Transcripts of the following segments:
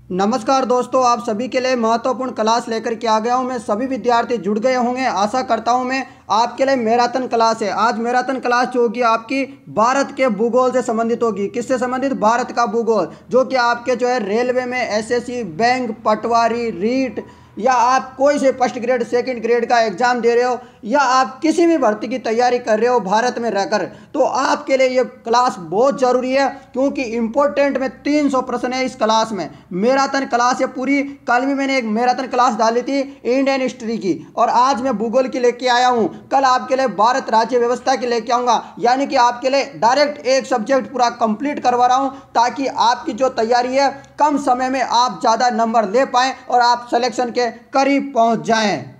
नमस्कार दोस्तों, आप सभी के लिए महत्वपूर्ण क्लास लेकर के आ गया हूं। मैं सभी विद्यार्थी जुड़ गए होंगे, आशा करता हूं मैं। आपके लिए मैराथन क्लास है। आज मैराथन क्लास जो होगी आपकी भारत के भूगोल से संबंधित होगी। किससे संबंधित? भारत का भूगोल, जो कि आपके जो है रेलवे में एसएससी, बैंक, पटवारी, रीट, या आप कोई से फर्स्ट ग्रेड सेकंड ग्रेड का एग्जाम दे रहे हो, या आप किसी भी भर्ती की तैयारी कर रहे हो भारत में रहकर, तो आपके लिए ये क्लास बहुत ज़रूरी है। क्योंकि इंपॉर्टेंट में 300 प्रश्न है इस क्लास में। मैराथन क्लास है पूरी। कल भी मैंने एक मैराथन क्लास डाली थी इंडियन हिस्ट्री की, और आज मैं भूगोल की लेके आया हूँ। कल आपके लिए भारत राज्य व्यवस्था की लेके आऊँगा, यानी कि आपके लिए डायरेक्ट एक सब्जेक्ट पूरा कंप्लीट करवा रहा हूँ, ताकि आपकी जो तैयारी है कम समय में आप ज़्यादा नंबर ले पाएँ और आप सिलेक्शन के करीब पहुँच जाएँ।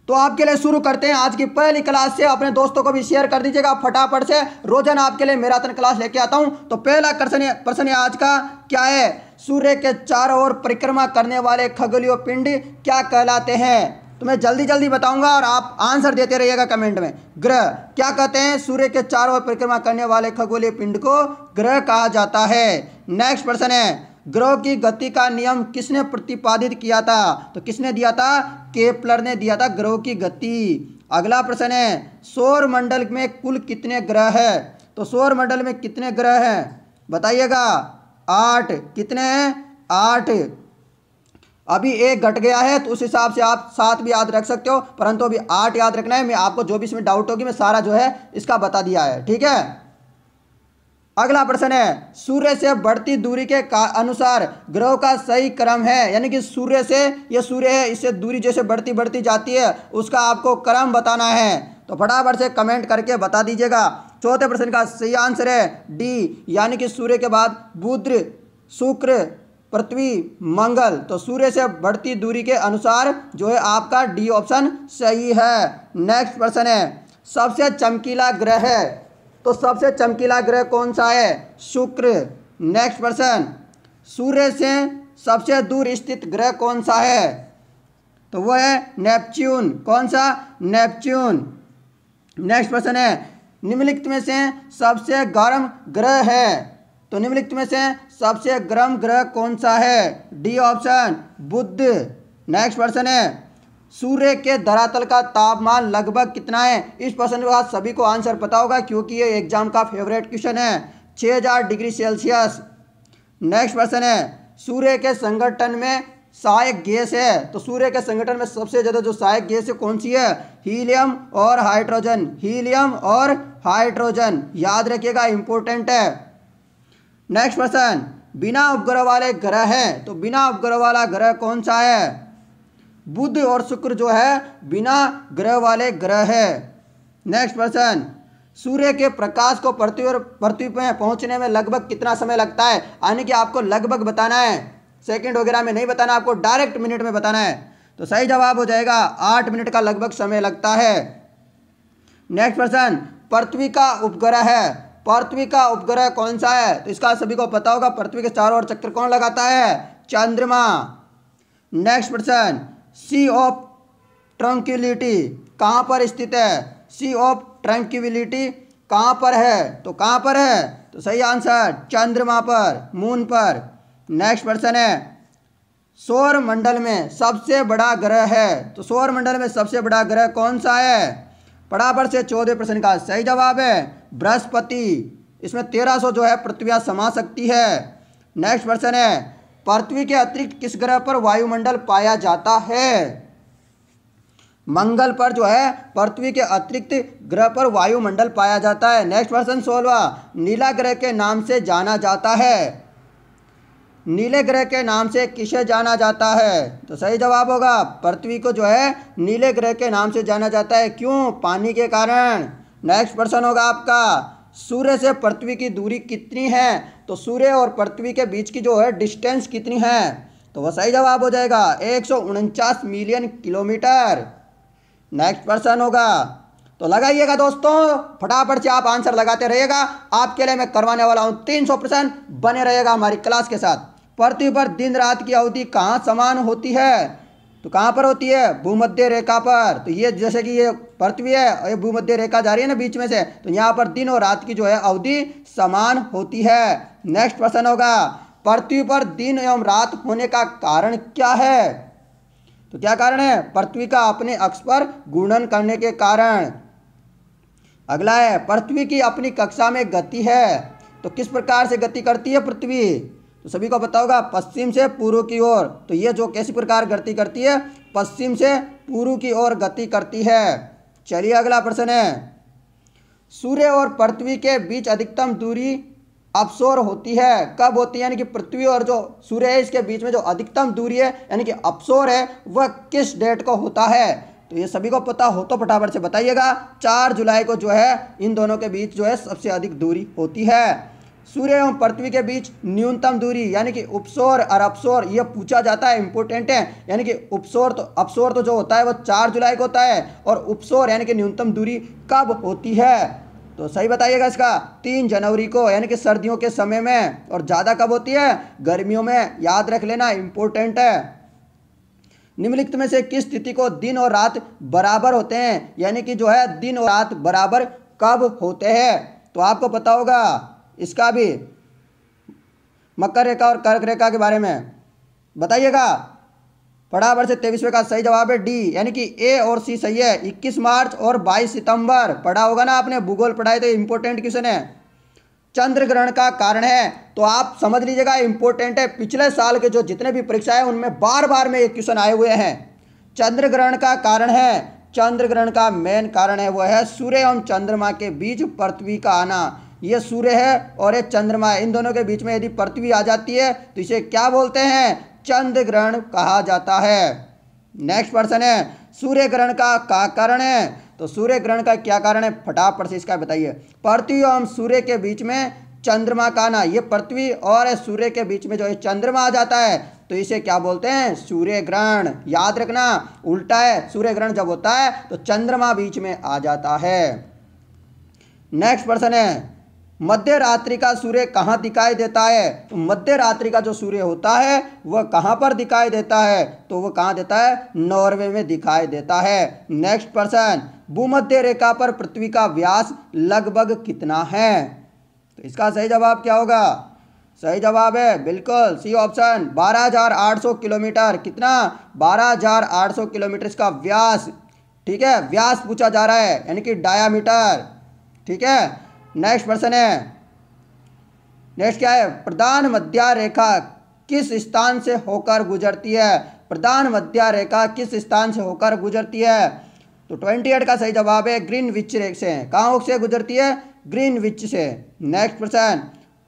तो आपके लिए शुरू करते हैं आज की पहली क्लास से। अपने दोस्तों को भी शेयर कर दीजिएगा फटाफट से। रोजाना आपके लिए मैराथन क्लास लेके आता हूं। तो पहला प्रश्न आज का क्या है? सूर्य के चारों ओर परिक्रमा करने वाले खगोलीय पिंड क्या कहलाते हैं? तो मैं जल्दी जल्दी बताऊंगा और आप आंसर देते रहिएगा कमेंट में। ग्रह क्या कहते हैं? सूर्य के चारों ओर परिक्रमा करने वाले खगोलीय पिंड को ग्रह कहा जाता है। नेक्स्ट प्रश्न है, ग्रहों की गति का नियम किसने प्रतिपादित किया था? तो किसने दिया था? केपलर ने दिया था ग्रहों की गति। अगला प्रश्न है, सौर मंडल में कुल कितने ग्रह है? तो सौर मंडल में कितने ग्रह हैं बताइएगा? 8। कितने हैं? 8। अभी एक घट गया है, तो उस हिसाब से आप 7 भी याद रख सकते हो, परंतु अभी 8 याद रखना है। मैं आपको जो भी इसमें डाउट होगी मैं सारा जो है इसका बता दिया है, ठीक है। अगला प्रश्न है, सूर्य से बढ़ती दूरी के अनुसार ग्रहों का सही क्रम है, यानी कि सूर्य से, ये सूर्य है, इससे दूरी जैसे बढ़ती बढ़ती जाती है उसका आपको क्रम बताना है। तो फटाफट से कमेंट करके बता दीजिएगा। चौथे प्रश्न का सही आंसर है डी, यानी कि सूर्य के बाद बुध, शुक्र, पृथ्वी, मंगल। तो सूर्य से बढ़ती दूरी के अनुसार जो है आपका डी ऑप्शन सही है। नेक्स्ट प्रश्न है, सबसे चमकीला ग्रह है, तो सबसे चमकीला ग्रह कौन सा है? शुक्र। नेक्स्ट प्रश्न, सूर्य से सबसे दूर स्थित ग्रह कौन सा है? तो वह है नेपच्यून। कौन सा? नेपच्यून। नेक्स्ट प्रश्न है, निम्नलिखित में से सबसे गर्म ग्रह है, तो निम्नलिखित में से सबसे गर्म ग्रह कौन सा है? डी ऑप्शन, बुध। नेक्स्ट प्रश्न है, सूर्य के धरातल का तापमान लगभग कितना है? इस प्रश्न का सभी को आंसर पता होगा, क्योंकि ये एग्जाम का फेवरेट क्वेश्चन है। 6000 डिग्री सेल्सियस। नेक्स्ट प्रश्न है, सूर्य के संगठन में सहायक गैस है, तो सूर्य के संगठन में सबसे ज़्यादा जो सहायक गैस है कौन सी है? हीलियम और हाइड्रोजन। हीलियम और हाइड्रोजन याद रखिएगा, इंपॉर्टेंट है। नेक्स्ट प्रश्न, बिना उपग्रह वाले ग्रह है, तो बिना उपग्रह वाला ग्रह कौन सा है? बुध और शुक्र जो है बिना ग्रह वाले ग्रह है। नेक्स्ट प्रश्न, सूर्य के प्रकाश को पृथ्वी पर पहुंचने में लगभग कितना समय लगता है? यानी कि आपको लगभग बताना है, सेकंड वगैरह में नहीं बताना, आपको डायरेक्ट मिनट में बताना है। तो सही जवाब हो जाएगा 8 मिनट का लगभग समय लगता है। नेक्स्ट प्रश्न, पृथ्वी का उपग्रह है, पृथ्वी का उपग्रह कौन सा है? तो इसका सभी को पता होगा, पृथ्वी के चारों ओर चक्कर कौन लगाता है? चंद्रमा। नेक्स्ट प्रश्न, सी ऑफ ट्रंक्विलिटी कहाँ पर स्थित है? सी ऑफ ट्रंक्विलिटी कहाँ पर है? तो कहाँ पर है? तो सही आंसर चंद्रमा पर, मून पर। नेक्स्ट प्रश्न है, सौर मंडल में सबसे बड़ा ग्रह है, तो सौर मंडल में सबसे बड़ा ग्रह कौन सा है? फटाफट से 14वें प्रश्न का सही जवाब है बृहस्पति। इसमें 1300 जो है पृथ्वियाँ समा सकती है। नेक्स्ट प्रश्न है, पृथ्वी के अतिरिक्त किस ग्रह पर वायुमंडल पाया जाता है? मंगल पर जो है पृथ्वी के अतिरिक्त ग्रह पर वायुमंडल पाया जाता है। नेक्स्ट प्रश्न 16वां, नीला ग्रह के नाम से जाना जाता है, नीले ग्रह के नाम से किसे जाना जाता है? तो सही जवाब होगा पृथ्वी को जो है नीले ग्रह के नाम से जाना जाता है। क्यों? पानी के कारण। नेक्स्ट प्रश्न होगा आपका, सूर्य से पृथ्वी की दूरी कितनी है? तो सूर्य और पृथ्वी के बीच की जो है डिस्टेंस कितनी है? तो वह सही जवाब हो जाएगा 149 मिलियन किलोमीटर। नेक्स्ट प्रश्न होगा, तो लगाइएगा दोस्तों, फटाफट से आप आंसर लगाते रहिएगा। आपके लिए मैं करवाने वाला हूं 300 प्रश्न, बने रहिएगा हमारी क्लास के साथ। पृथ्वी पर दिन रात की अवधि कहाँ समान होती है? तो कहाँ पर होती है? भूमध्य रेखा पर। तो ये जैसे कि ये पृथ्वी है और ये भूमध्य रेखा जा रही है ना बीच में से, तो यहाँ पर दिन और रात की जो है अवधि समान होती है। नेक्स्ट प्रश्न होगा, पृथ्वी पर दिन एवं रात होने का कारण क्या है? तो क्या कारण है? पृथ्वी का अपने अक्ष पर घूर्णन करने के कारण। अगला है, पृथ्वी की अपनी कक्षा में गति है, तो किस प्रकार से गति करती है पृथ्वी? तो सभी को पता होगा, पश्चिम से पूर्व की ओर। तो ये जो कैसी प्रकार गति करती है? पश्चिम से पूर्व की ओर गति करती है। चलिए अगला प्रश्न है, सूर्य और पृथ्वी के बीच अधिकतम दूरी अपसोर होती है, कब होती है? यानी कि पृथ्वी और जो सूर्य है इसके बीच में जो अधिकतम दूरी है यानी कि अपसोर है वह किस डेट को होता है? तो ये सभी को पता हो तो फटाफट से बताइएगा। 4 जुलाई को जो है इन दोनों के बीच जो है सबसे अधिक दूरी होती है। सूर्य एवं पृथ्वी के बीच न्यूनतम दूरी यानी कि उपसौर और अपसौर ये पूछा जाता है, इंपॉर्टेंट है। यानी कि अपसौर तो जो होता है वो 4 जुलाई को होता है, और उपसौर यानी कि न्यूनतम दूरी कब होती है? तो सही बताइएगा इसका, 3 जनवरी को, यानी कि सर्दियों के समय में। और ज़्यादा कब होती है? गर्मियों में, याद रख लेना, इंपॉर्टेंट है। निम्नलिखित में से किस तिथि को दिन और रात बराबर होते हैं? यानी कि जो है दिन और रात बराबर कब होते हैं? तो आपको पता होगा इसका भी, मकर रेखा और कर्क रेखा के बारे में बताइएगा। फटाफट से 23वें का सही जवाब है डी, यानी कि ए और सी सही है। 21 मार्च और 22 सितंबर पढ़ा होगा ना आपने, भूगोल पढ़ाए तो इंपॉर्टेंट क्वेश्चन है। चंद्र ग्रहण का कारण है, तो आप समझ लीजिएगा इंपॉर्टेंट है। पिछले साल के जो जितने भी परीक्षा है उनमें बार बार में ये क्वेश्चन आए हुए हैं। चंद्र ग्रहण का कारण है, चंद्र ग्रहण का मेन कारण है वह है सूर्य एवं चंद्रमा के बीच पृथ्वी का आना। ये सूर्य है और ये चंद्रमा है, इन दोनों के बीच में यदि पृथ्वी आ जाती है तो इसे क्या बोलते हैं? चंद्र ग्रहण कहा जाता है। नेक्स्ट प्रश्न है, सूर्य ग्रहण का कारण है, तो सूर्य ग्रहण का क्या कारण है? फटाफट से इसका बताइए। पृथ्वी एवं सूर्य के बीच में चंद्रमा का आना, ये पृथ्वी और सूर्य के बीच में जो है चंद्रमा आ जाता है तो इसे क्या बोलते हैं? सूर्य ग्रहण। याद रखना, उल्टा है, सूर्य ग्रहण जब होता है तो चंद्रमा बीच में आ जाता है। नेक्स्ट प्रश्न है, मध्य रात्रि का सूर्य कहाँ दिखाई देता है? तो मध्य रात्रि का जो सूर्य होता है वह कहाँ पर दिखाई देता है? तो वह कहाँ देता है? नॉर्वे में दिखाई देता है। नेक्स्ट प्रश्न, भूमध्य रेखा पर पृथ्वी का व्यास लगभग कितना है? तो इसका सही जवाब क्या होगा? सही जवाब है बिल्कुल सी ऑप्शन, 12,800 किलोमीटर। कितना? 12,800 किलोमीटर इसका व्यास। ठीक है, व्यास पूछा जा रहा है यानी कि डायामीटर। ठीक है, नेक्स्ट प्रश्न है, नेक्स्ट क्या है? प्रधान मध्य रेखा किस स्थान से होकर गुजरती है? प्रधान मध्य रेखा किस स्थान से होकर गुजरती है? तो 28 का सही जवाब है ग्रीनविच से। कहाँ से गुजरती है? ग्रीनविच से। नेक्स्ट प्रश्न,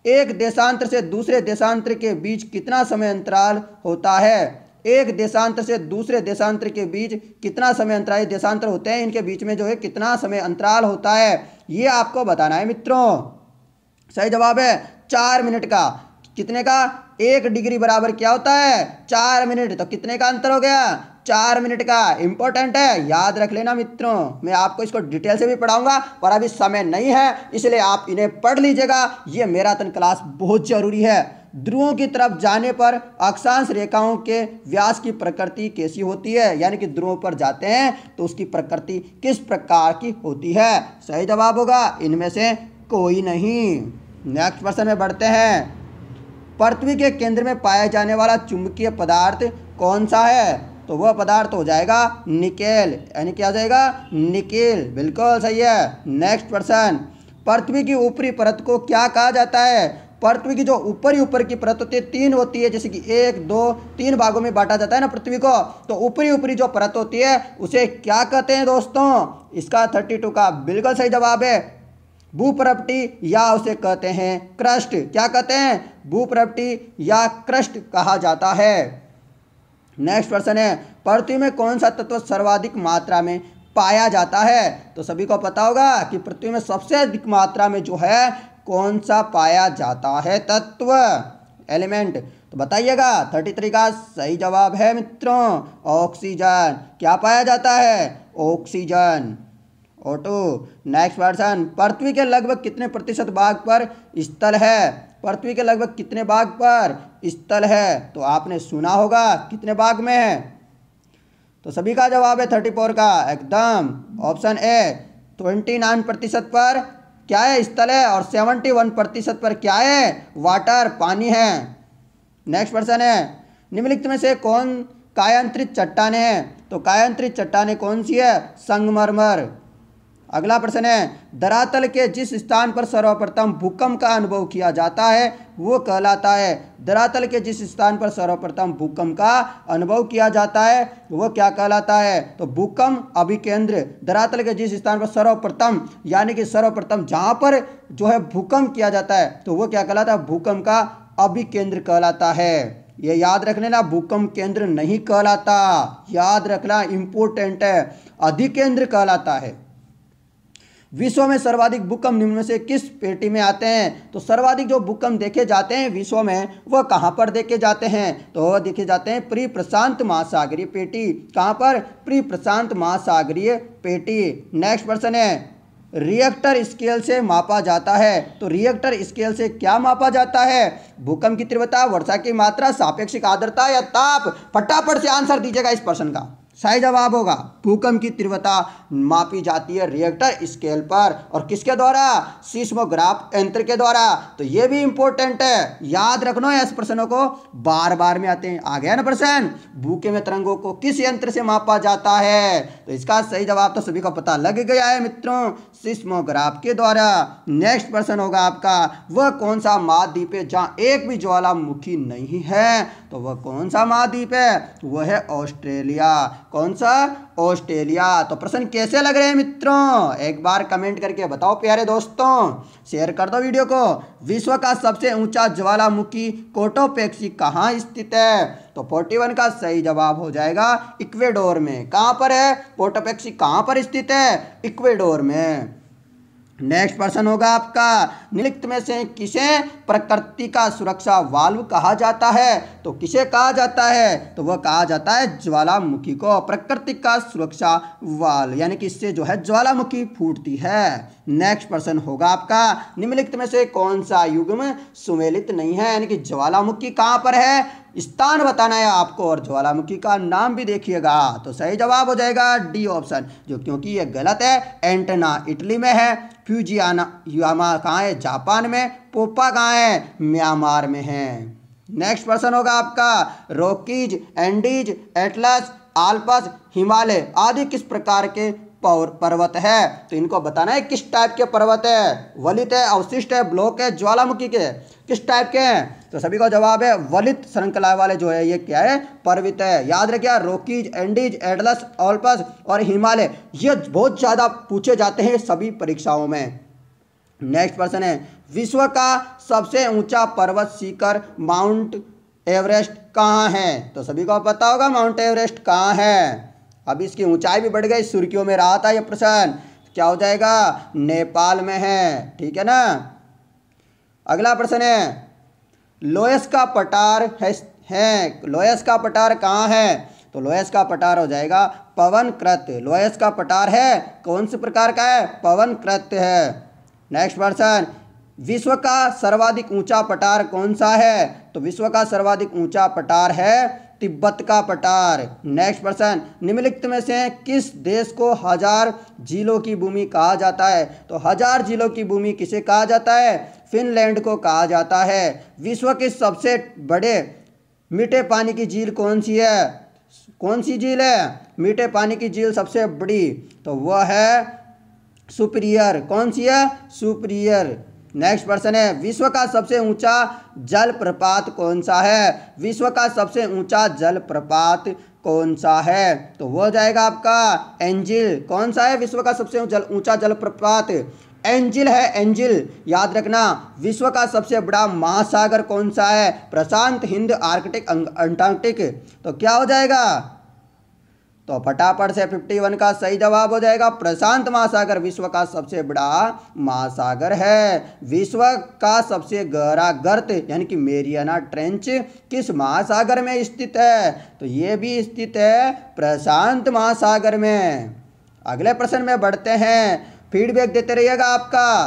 एक देशांतर से दूसरे देशांतर के बीच कितना समय अंतराल होता है? एक देशांतर से दूसरे देशांतर के बीच कितना समय अंतराल, देशांतर होते हैं इनके बीच में जो है कितना समय अंतराल होता है, ये आपको बताना है मित्रों। सही जवाब है 4 मिनट का। कितने का? 1 डिग्री बराबर क्या होता है? 4 मिनट। तो कितने का अंतर हो गया? 4 मिनट का। इंपॉर्टेंट है, याद रख लेना मित्रों। मैं आपको इसको डिटेल से भी पढ़ाऊंगा पर अभी समय नहीं है, इसलिए आप इन्हें पढ़ लीजिएगा। ये मैराथन क्लास बहुत जरूरी है। ध्रुवों की तरफ जाने पर अक्षांश रेखाओं के व्यास की प्रकृति कैसी होती है? यानी कि ध्रुवों पर जाते हैं तो उसकी प्रकृति किस प्रकार की होती है? सही जवाब होगा इनमें से कोई नहीं। नेक्स्ट प्रश्न में बढ़ते हैं, पृथ्वी के केंद्र में पाया जाने वाला चुंबकीय पदार्थ कौन सा है? तो वह पदार्थ हो जाएगा निकेल, यानी क्या आ जाएगा? निकेल। बिल्कुल सही है। नेक्स्ट प्रश्न, पृथ्वी की ऊपरी परत को क्या कहा जाता है? पृथ्वी की जो ऊपर की परत होती है 3 होती है, जैसे कि 1, 2, 3 भागों में बांटा जाता है ना पृथ्वी को, तो ऊपरी जो परत होती है उसे क्या कहते हैं दोस्तों? इसका 32 का बिल्कुल सही जवाब है भूपर्वती, या उसे कहते हैं क्रस्ट। क्या कहते हैं? भूपर्वती या क्रस्ट कहा जाता है। नेक्स्ट प्रश्न है, पृथ्वी में कौन सा तत्व सर्वाधिक मात्रा में पाया जाता है? तो सभी को पता होगा कि पृथ्वी में सबसे अधिक मात्रा में जो है कौन सा पाया जाता है तत्व, एलिमेंट? तो बताइएगा। 33 का सही जवाब है मित्रों ऑक्सीजन। क्या पाया जाता है? Oxygen, O2। नेक्स्ट प्रश्न, पृथ्वी के लगभग कितने प्रतिशत भाग पर स्थल है? पृथ्वी के लगभग कितने भाग पर स्थल है? तो आपने सुना होगा कितने भाग में है? तो सभी का जवाब है 34 का एकदम ऑप्शन ए। 29% पर क्या है? स्थल है। और 71% पर क्या है? वाटर, पानी है। नेक्स्ट प्रश्न है, निम्नलिखित में से कौन कायांतरित चट्टानें हैं? तो कायांतरित चट्टानें कौन सी है? संगमरमर। अगला प्रश्न है, धरातल के जिस स्थान पर सर्वप्रथम भूकंप का अनुभव किया जाता है वो कहलाता है। धरातल के जिस स्थान पर सर्वप्रथम भूकंप का अनुभव किया जाता है वो क्या कहलाता है? तो भूकंप अभिकेंद्र। धरातल के जिस स्थान पर सर्वप्रथम यानी कि सर्वप्रथम जहाँ पर जो है भूकंप किया जाता है तो वो क्या कहलाता है? भूकंप का अभिकेंद्र कहलाता है। ये याद रख लेना, भूकंप केंद्र नहीं कहलाता, याद रखना, इंपोर्टेंट है, अधिकेंद्र कहलाता है। विश्व में सर्वाधिक भूकंप निम्न में से किस पेटी में आते हैं? तो सर्वाधिक जो भूकंप देखे जाते हैं विश्व में वह कहाँ पर देखे जाते हैं? तो वह देखे जाते हैं प्री प्रशांत महासागरीय पेटी। कहाँ पर? प्री प्रशांत महासागरीय पेटी। नेक्स्ट प्रश्न है, रिएक्टर स्केल से मापा जाता है। तो रिएक्टर स्केल से क्या मापा जाता है? भूकंप की तीव्रता, वर्षा की मात्रा, सापेक्षिक आर्द्रता या ताप? फटाफट से आंसर दीजिएगा इस प्रश्न का, सही जवाब होगा भूकंप की तीव्रता मापी जाती है रिएक्टर स्केल पर, और किसके द्वारा? सीस्मोग्राफ यंत्र के द्वारा। तो ये भी इंपॉर्टेंट है, याद रखना है, इस प्रश्नों को बार बार में आते हैं। आ गया ना प्रश्न, भूखे में तरंगों को किस यंत्र से मापा जाता है? तो इसका सही जवाब तो सभी को पता लग गया है मित्रों, सीस्मोग्राफ के द्वारा। नेक्स्ट प्रश्न होगा आपका, वह कौन सा महाद्वीप है जहाँ एक भी ज्वालामुखी नहीं है? तो वह कौन सा महाद्वीप है? वह है ऑस्ट्रेलिया। कौन सा? ऑस्ट्रेलिया। तो प्रश्न कैसे लग रहे हैं मित्रों? एक बार कमेंट करके बताओ प्यारे दोस्तों, शेयर कर दो वीडियो को। विश्व का सबसे ऊंचा ज्वालामुखी कोटोपेक्सी कहाँ स्थित है? तो 41 का सही जवाब हो जाएगा इक्वेडोर में। कहाँ पर है कोटोपेक्सी? कहाँ पर स्थित है? इक्वेडोर में। नेक्स्ट प्रश्न होगा आपका, निम्नलिखित में से किसे प्रकृति का सुरक्षा वाल्व कहा जाता है? तो किसे कहा जाता है? तो वह कहा जाता है ज्वालामुखी को प्रकृति का सुरक्षा वाल्व, यानी कि इससे जो है ज्वालामुखी फूटती है। नेक्स्ट प्रश्न होगा आपका, निम्नलिखित में से कौन सा युग्म सुमेलित नहीं है? यानी कि ज्वालामुखी कहाँ पर है, स्थान बताना है आपको, और ज्वालामुखी का नाम भी देखिएगा। तो सही जवाब हो जाएगा डी ऑप्शन, जो क्योंकि ये गलत है। एंटना इटली में है, फ्यूजियामा कहाँ है? जापान में, पोपा कहाँ है? म्यांमार में है। नेक्स्ट प्रश्न होगा आपका, Rockies, Andes, Atlas, Alps, Himalaya आदि किस प्रकार के पर्वत है? तो इनको बताना है किस टाइप के पर्वत है, वलित है, अवशिष्ट है, ब्लॉक है, ज्वालामुखी के, किस टाइप के हैं? तो सभी का जवाब है वलित श्रृंखला वाले जो है ये क्या है? पर्वत है। याद रखिए, रॉकीज, एंडीज, एटलस, आल्पस और हिमालय ये बहुत ज़्यादा पूछे जाते हैं सभी परीक्षाओं में। नेक्स्ट प्रश्न है, विश्व का सबसे ऊंचा पर्वत शिखर माउंट एवरेस्ट कहाँ है? तो सभी को पता होगा माउंट एवरेस्ट कहाँ है। अब इसकी ऊंचाई भी बढ़ गई, सुर्खियों में रहा था ये प्रश्न, क्या हो जाएगा? नेपाल में है, ठीक है ना। अगला प्रश्न है, लोयस का पठार है लोयस का पठार कहाँ है? तो लोयस का पठार हो जाएगा पवनकृत। लोयस का पठार है कौन से प्रकार का है? पवनकृत है। नेक्स्ट प्रश्न, विश्व का सर्वाधिक ऊंचा पठार कौन सा है? तो विश्व का सर्वाधिक ऊंचा पठार है तिब्बत का पठार। नेक्स्ट प्रश्न, निम्नलिखित में से किस देश को 1000 झीलों की भूमि कहा जाता है? तो 1000 झीलों की भूमि किसे कहा जाता है? फिनलैंड को कहा जाता है। विश्व के सबसे बड़े मीठे पानी की झील कौन सी है? कौन सी झील है मीठे पानी की झील सबसे बड़ी? तो वह है सुपीरियर। कौन सी है? सुपीरियर। नेक्स्ट प्रश्न है, विश्व का सबसे ऊंचा जलप्रपात कौन सा है? विश्व का सबसे ऊंचा जलप्रपात कौन सा है? तो वो जाएगा आपका एंजिल। कौन सा है विश्व का सबसे ऊंचा जलप्रपात? एंजिल है, एंजिल। याद रखना, विश्व का सबसे बड़ा महासागर कौन सा है? प्रशांत, हिंद, आर्कटिक, अंटार्कटिक। तो क्या हो जाएगा? तो फटाफट से 51 का सही जवाब हो जाएगा प्रशांत महासागर विश्व का सबसे बड़ा महासागर है। विश्व का सबसे गहरा गर्त यानी कि मेरियाना ट्रेंच किस महासागर में स्थित है? तो ये भी स्थित है प्रशांत महासागर में। अगले प्रश्न में बढ़ते हैं, फीडबैक देते रहिएगा आपका।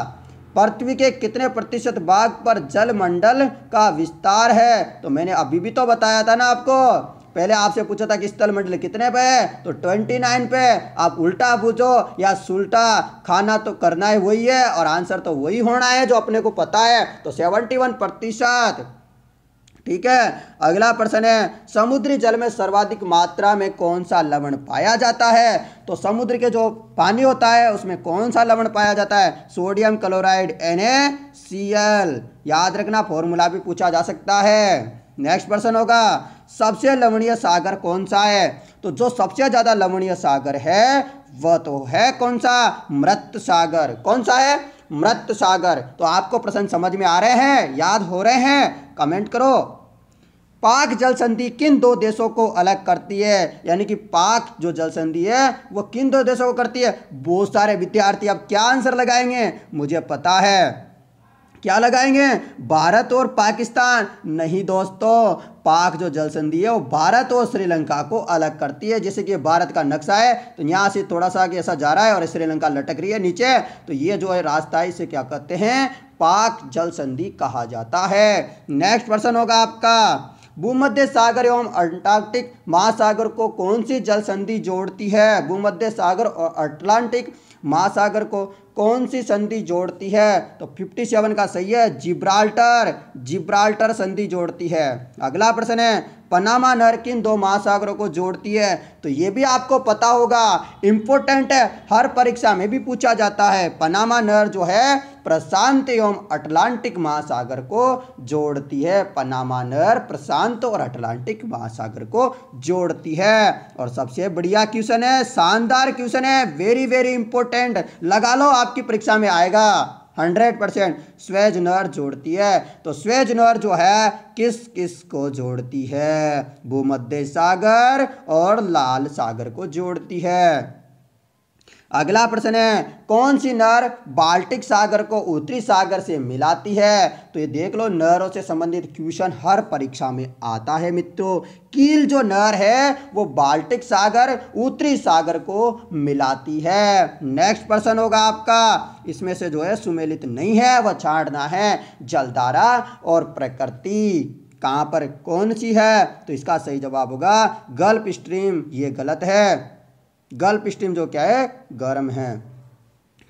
पृथ्वी के कितने प्रतिशत भाग पर जलमंडल का विस्तार है? तो मैंने अभी भी तो बताया था ना आपको, पहले आपसे पूछा था कि स्थल मंडल कितने पे है? तो 29 पे। आप उल्टा पूछो या सुल्टा, खाना तो करना है वही है और आंसर तो वही होना है जो अपने को पता है। तो 71%। ठीक है। अगला प्रश्न है, समुद्री जल में सर्वाधिक मात्रा में कौन सा लवण पाया जाता है? तो समुद्र के जो पानी होता है उसमें कौन सा लवण पाया जाता है? Sodium chloride NaCl। याद रखना, फॉर्मूला भी पूछा जा सकता है। नेक्स्ट प्रश्न होगा, सबसे लवणीय सागर कौन सा है? तो जो सबसे ज्यादा लवणीय सागर है वह तो है कौन सा? मृत सागर। कौन सा है? मृत सागर। तो आपको प्रश्न समझ में आ रहे हैं, याद हो रहे हैं? कमेंट करो। पाक जल संधि किन दो देशों को अलग करती है? यानी कि पाक जो जल संधि है वो किन दो देशों को करती है? बहुत सारे विद्यार्थी अब क्या आंसर लगाएंगे मुझे पता है। क्या लगाएंगे? भारत और पाकिस्तान। नहीं दोस्तों, पाक जो जल संधि है वो भारत और श्रीलंका को अलग करती है। जैसे कि भारत का नक्शा है तो यहाँ से थोड़ा सा आगे ऐसा जा रहा है और श्रीलंका लटक रही है नीचे, तो ये जो है रास्ता है इसे क्या कहते हैं? पाक जल संधि कहा जाता है। नेक्स्ट प्रश्न होगा आपका, भूमध्य सागर एवं अंटार्कटिक महासागर को कौन सी जल संधि जोड़ती है? भूमध्य सागर और अटलांटिक महासागर को कौन सी संधि जोड़ती है? तो 57 का सही है, जिब्राल्टर। जिब्राल्टर संधि जोड़ती है। अगला प्रश्न है, पनामा नहर किन दो महासागरों को जोड़ती है? तो ये भी आपको पता होगा, इंपॉर्टेंट है, हर परीक्षा में भी पूछा जाता है। पनामा नहर जो है प्रशांत एवं अटलांटिक महासागर को जोड़ती है। पनामा नहर प्रशांत और अटलांटिक महासागर को जोड़ती है। और सबसे बढ़िया क्वेश्चन है, शानदार क्वेश्चन है, वेरी वेरी इंपॉर्टेंट, लगा लो, आपकी परीक्षा में आएगा 100%। स्वेज नहर जोड़ती है। तो स्वेज नहर जो है किस किस को जोड़ती है? भूमध्य सागर और लाल सागर को जोड़ती है। अगला प्रश्न है, कौन सी नहर बाल्टिक सागर को उत्तरी सागर से मिलाती है? तो ये देख लो, नहरों से संबंधित क्वेश्चन हर परीक्षा में आता है मित्रों। कील जो नहर है वो बाल्टिक सागर उत्तरी सागर को मिलाती है। नेक्स्ट प्रश्न होगा आपका, इसमें से जो है सुमेलित नहीं है वह छांटना है। जलधारा और प्रकृति कहाँ पर कौन सी है? तो इसका सही जवाब होगा गल्फ स्ट्रीम। ये गलत है, गल्फ स्ट्रीम जो क्या है? गर्म है।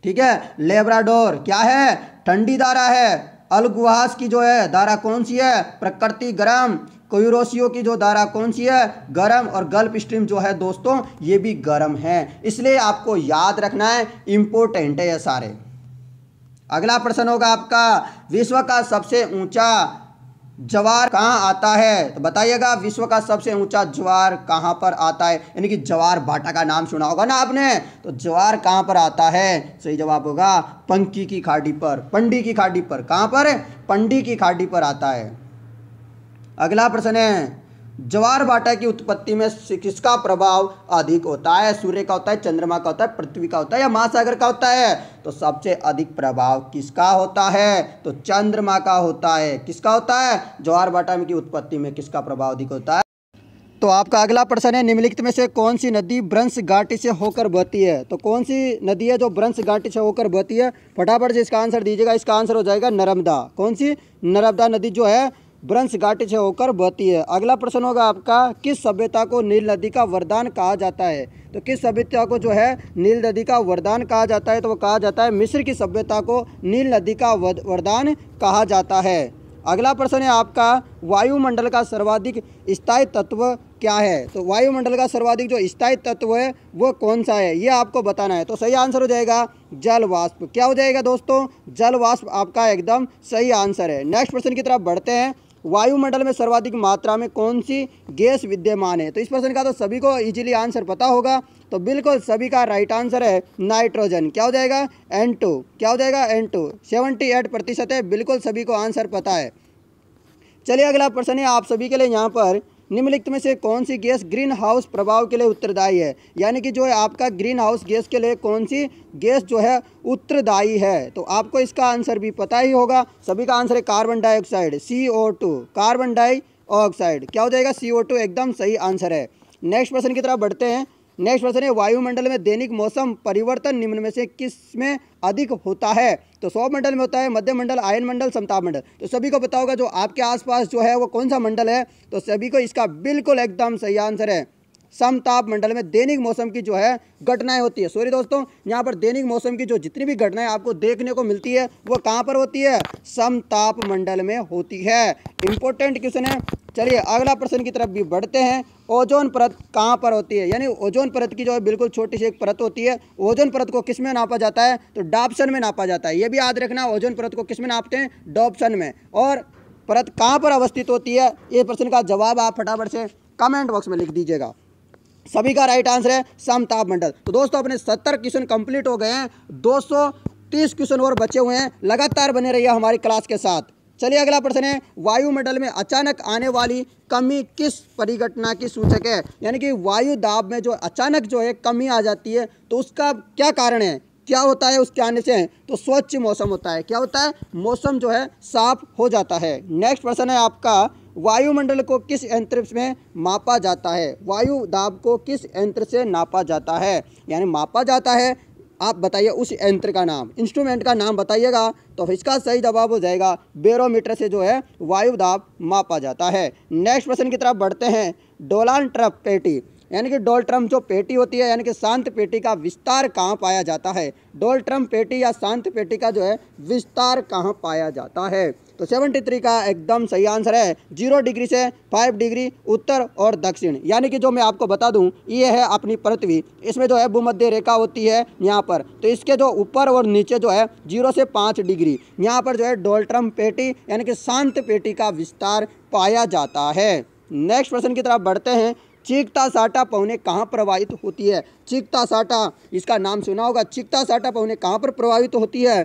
ठीक है। लेब्राडोर क्या है? ठंडी धारा है। अलगुहास की जो है धारा कौन सी है? प्रकृति गर्म। क्यूरोसियो की जो धारा कौन सी है? गर्म। और गल्फ स्ट्रीम जो है दोस्तों ये भी गर्म है, इसलिए आपको याद रखना है, इंपॉर्टेंट है ये सारे। अगला प्रश्न होगा आपका, विश्व का सबसे ऊंचा ज्वार कहाँ आता है? तो बताइएगा, विश्व का सबसे ऊंचा ज्वार कहाँ पर आता है? यानी कि ज्वार भाटा का नाम सुना होगा ना आपने, तो ज्वार कहाँ पर आता है? सही जवाब होगा पंकी की खाड़ी पर, पंडी की खाड़ी पर। कहाँ पर? पंडी की खाड़ी पर आता है। अगला प्रश्न है, ज्वार भाटा की उत्पत्ति में किसका प्रभाव अधिक होता है? सूर्य का होता है, चंद्रमा का होता है, पृथ्वी का होता है या महासागर का होता है? तो सबसे अधिक प्रभाव किसका होता है? तो चंद्रमा का होता है। किसका होता है? ज्वार भाटा की उत्पत्ति में किसका प्रभाव अधिक होता है? तो आपका अगला प्रश्न है, निम्नलिखित में से कौन सी नदी ब्रंश घाटी से होकर बहती है? तो कौन सी नदी है जो ब्रंश घाटी से होकर बहती है? फटाफट से इसका आंसर दीजिएगा। इसका आंसर हो जाएगा नर्मदा। कौन सी? नर्मदा नदी जो है ब्रंश घाटी से होकर बहती है। अगला प्रश्न होगा आपका, किस सभ्यता को नील नदी का वरदान कहा जाता है? तो किस सभ्यता को जो है नील नदी का वरदान कहा जाता है? तो वो कहा जाता है मिस्र की सभ्यता को नील नदी का वरदान कहा जाता है। अगला प्रश्न है आपका, वायुमंडल का सर्वाधिक स्थायी तत्व क्या है? तो वायुमंडल का सर्वाधिक जो स्थायी तत्व है वो कौन सा है, ये आपको बताना है। तो सही आंसर हो जाएगा जल वाष्प। क्या हो जाएगा दोस्तों? जल वाष्प आपका एकदम सही आंसर है। नेक्स्ट प्रश्न की तरफ बढ़ते हैं, वायुमंडल में सर्वाधिक मात्रा में कौन सी गैस विद्यमान है? तो इस प्रश्न का तो सभी को इजीली आंसर पता होगा, तो बिल्कुल सभी का राइट आंसर है नाइट्रोजन। क्या हो जाएगा? N2। क्या हो जाएगा? N2। 78% है, बिल्कुल सभी को आंसर पता है। चलिए अगला प्रश्न है आप सभी के लिए यहाँ पर, निम्नलिखित में से कौन सी गैस ग्रीन हाउस प्रभाव के लिए उत्तरदायी है? यानी कि जो है आपका ग्रीन हाउस गैस के लिए कौन सी गैस जो है उत्तरदायी है? तो आपको इसका आंसर भी पता ही होगा, सभी का आंसर है carbon dioxide, CO2। Carbon dioxide क्या हो जाएगा? CO2 एकदम सही आंसर है। नेक्स्ट प्रश्न की तरफ बढ़ते हैं। नेक्स्ट प्रश्न है, वायुमंडल में दैनिक मौसम परिवर्तन निम्न में से किस में अधिक होता है? तो सौर मंडल में होता है, मध्य मंडल, आयन मंडल, समताप मंडल। तो सभी को पता होगा जो आपके आसपास जो है वो कौन सा मंडल है, तो सभी को इसका बिल्कुल एकदम सही आंसर है समताप मंडल में दैनिक मौसम की जो है घटनाएं होती है। सॉरी दोस्तों, यहाँ पर दैनिक मौसम की जो जितनी भी घटनाएं आपको देखने को मिलती है वो कहाँ पर होती है? समताप मंडल में होती है। इंपॉर्टेंट क्वेश्चन है। चलिए अगला प्रश्न की तरफ भी बढ़ते हैं। ओजोन परत कहाँ पर होती है? यानी ओजोन परत की जो है बिल्कुल छोटी सी एक परत होती है। ओजोन परत को किस में नापा जाता है? तो डॉप्सन में नापा जाता है। ये भी याद रखना, ओजोन परत को किस में नापते हैं? डॉप्सन में। और परत कहाँ पर अवस्थित होती है? ये प्रश्न का जवाब आप फटाफट से कमेंट बॉक्स में लिख दीजिएगा। सभी का राइट आंसर है समताप मंडल। तो दोस्तों अपने 70 क्वेश्चन कंप्लीट हो गए हैं, 230 क्वेश्चन और बचे हुए हैं। लगातार बने रहिए हमारी क्लास के साथ। चलिए अगला प्रश्न है, वायुमंडल में अचानक आने वाली कमी किस परिघटना की सूचक है? यानी कि वायु दाब में जो अचानक जो है कमी आ जाती है तो उसका क्या कारण है? क्या होता है उसके आने से? तो स्वच्छ मौसम होता है। क्या होता है? मौसम जो है साफ हो जाता है। नेक्स्ट प्रश्न है आपका, वायुमंडल को किस यंत्र में मापा जाता है? वायु दाब को किस यंत्र से नापा जाता है? यानी मापा जाता है, आप बताइए उस यंत्र का नाम, इंस्ट्रूमेंट का नाम बताइएगा। तो इसका सही जवाब हो जाएगा बैरोमीटर से जो है वायु दाब मापा जाता है। नेक्स्ट प्रश्न की तरफ बढ़ते हैं। डोनाल्ड पेटी यानी कि डोल्ट्रम जो पेटी होती है यानी कि शांत पेटी का विस्तार कहाँ पाया जाता है? डोल्ट्रम पेटी या शांत पेटी का जो है विस्तार कहाँ पाया जाता है? तो 73 का एकदम सही आंसर है 0 डिग्री से 5 डिग्री उत्तर और दक्षिण। यानी कि जो मैं आपको बता दूं, ये है अपनी पृथ्वी, इसमें जो है भूमध्य रेखा होती है यहाँ पर, तो इसके जो ऊपर और नीचे जो है 0 से 5 डिग्री यहाँ पर जो है डोल्ट्रम पेटी यानी कि शांत पेटी का विस्तार पाया जाता है। नेक्स्ट प्रश्न की तरफ बढ़ते हैं। चीकता साटा पौने कहाँ प्रवाहित होती है? चीकता साटा, इसका नाम सुना होगा। चीकता साटा पौने कहाँ पर प्रवाहित होती है?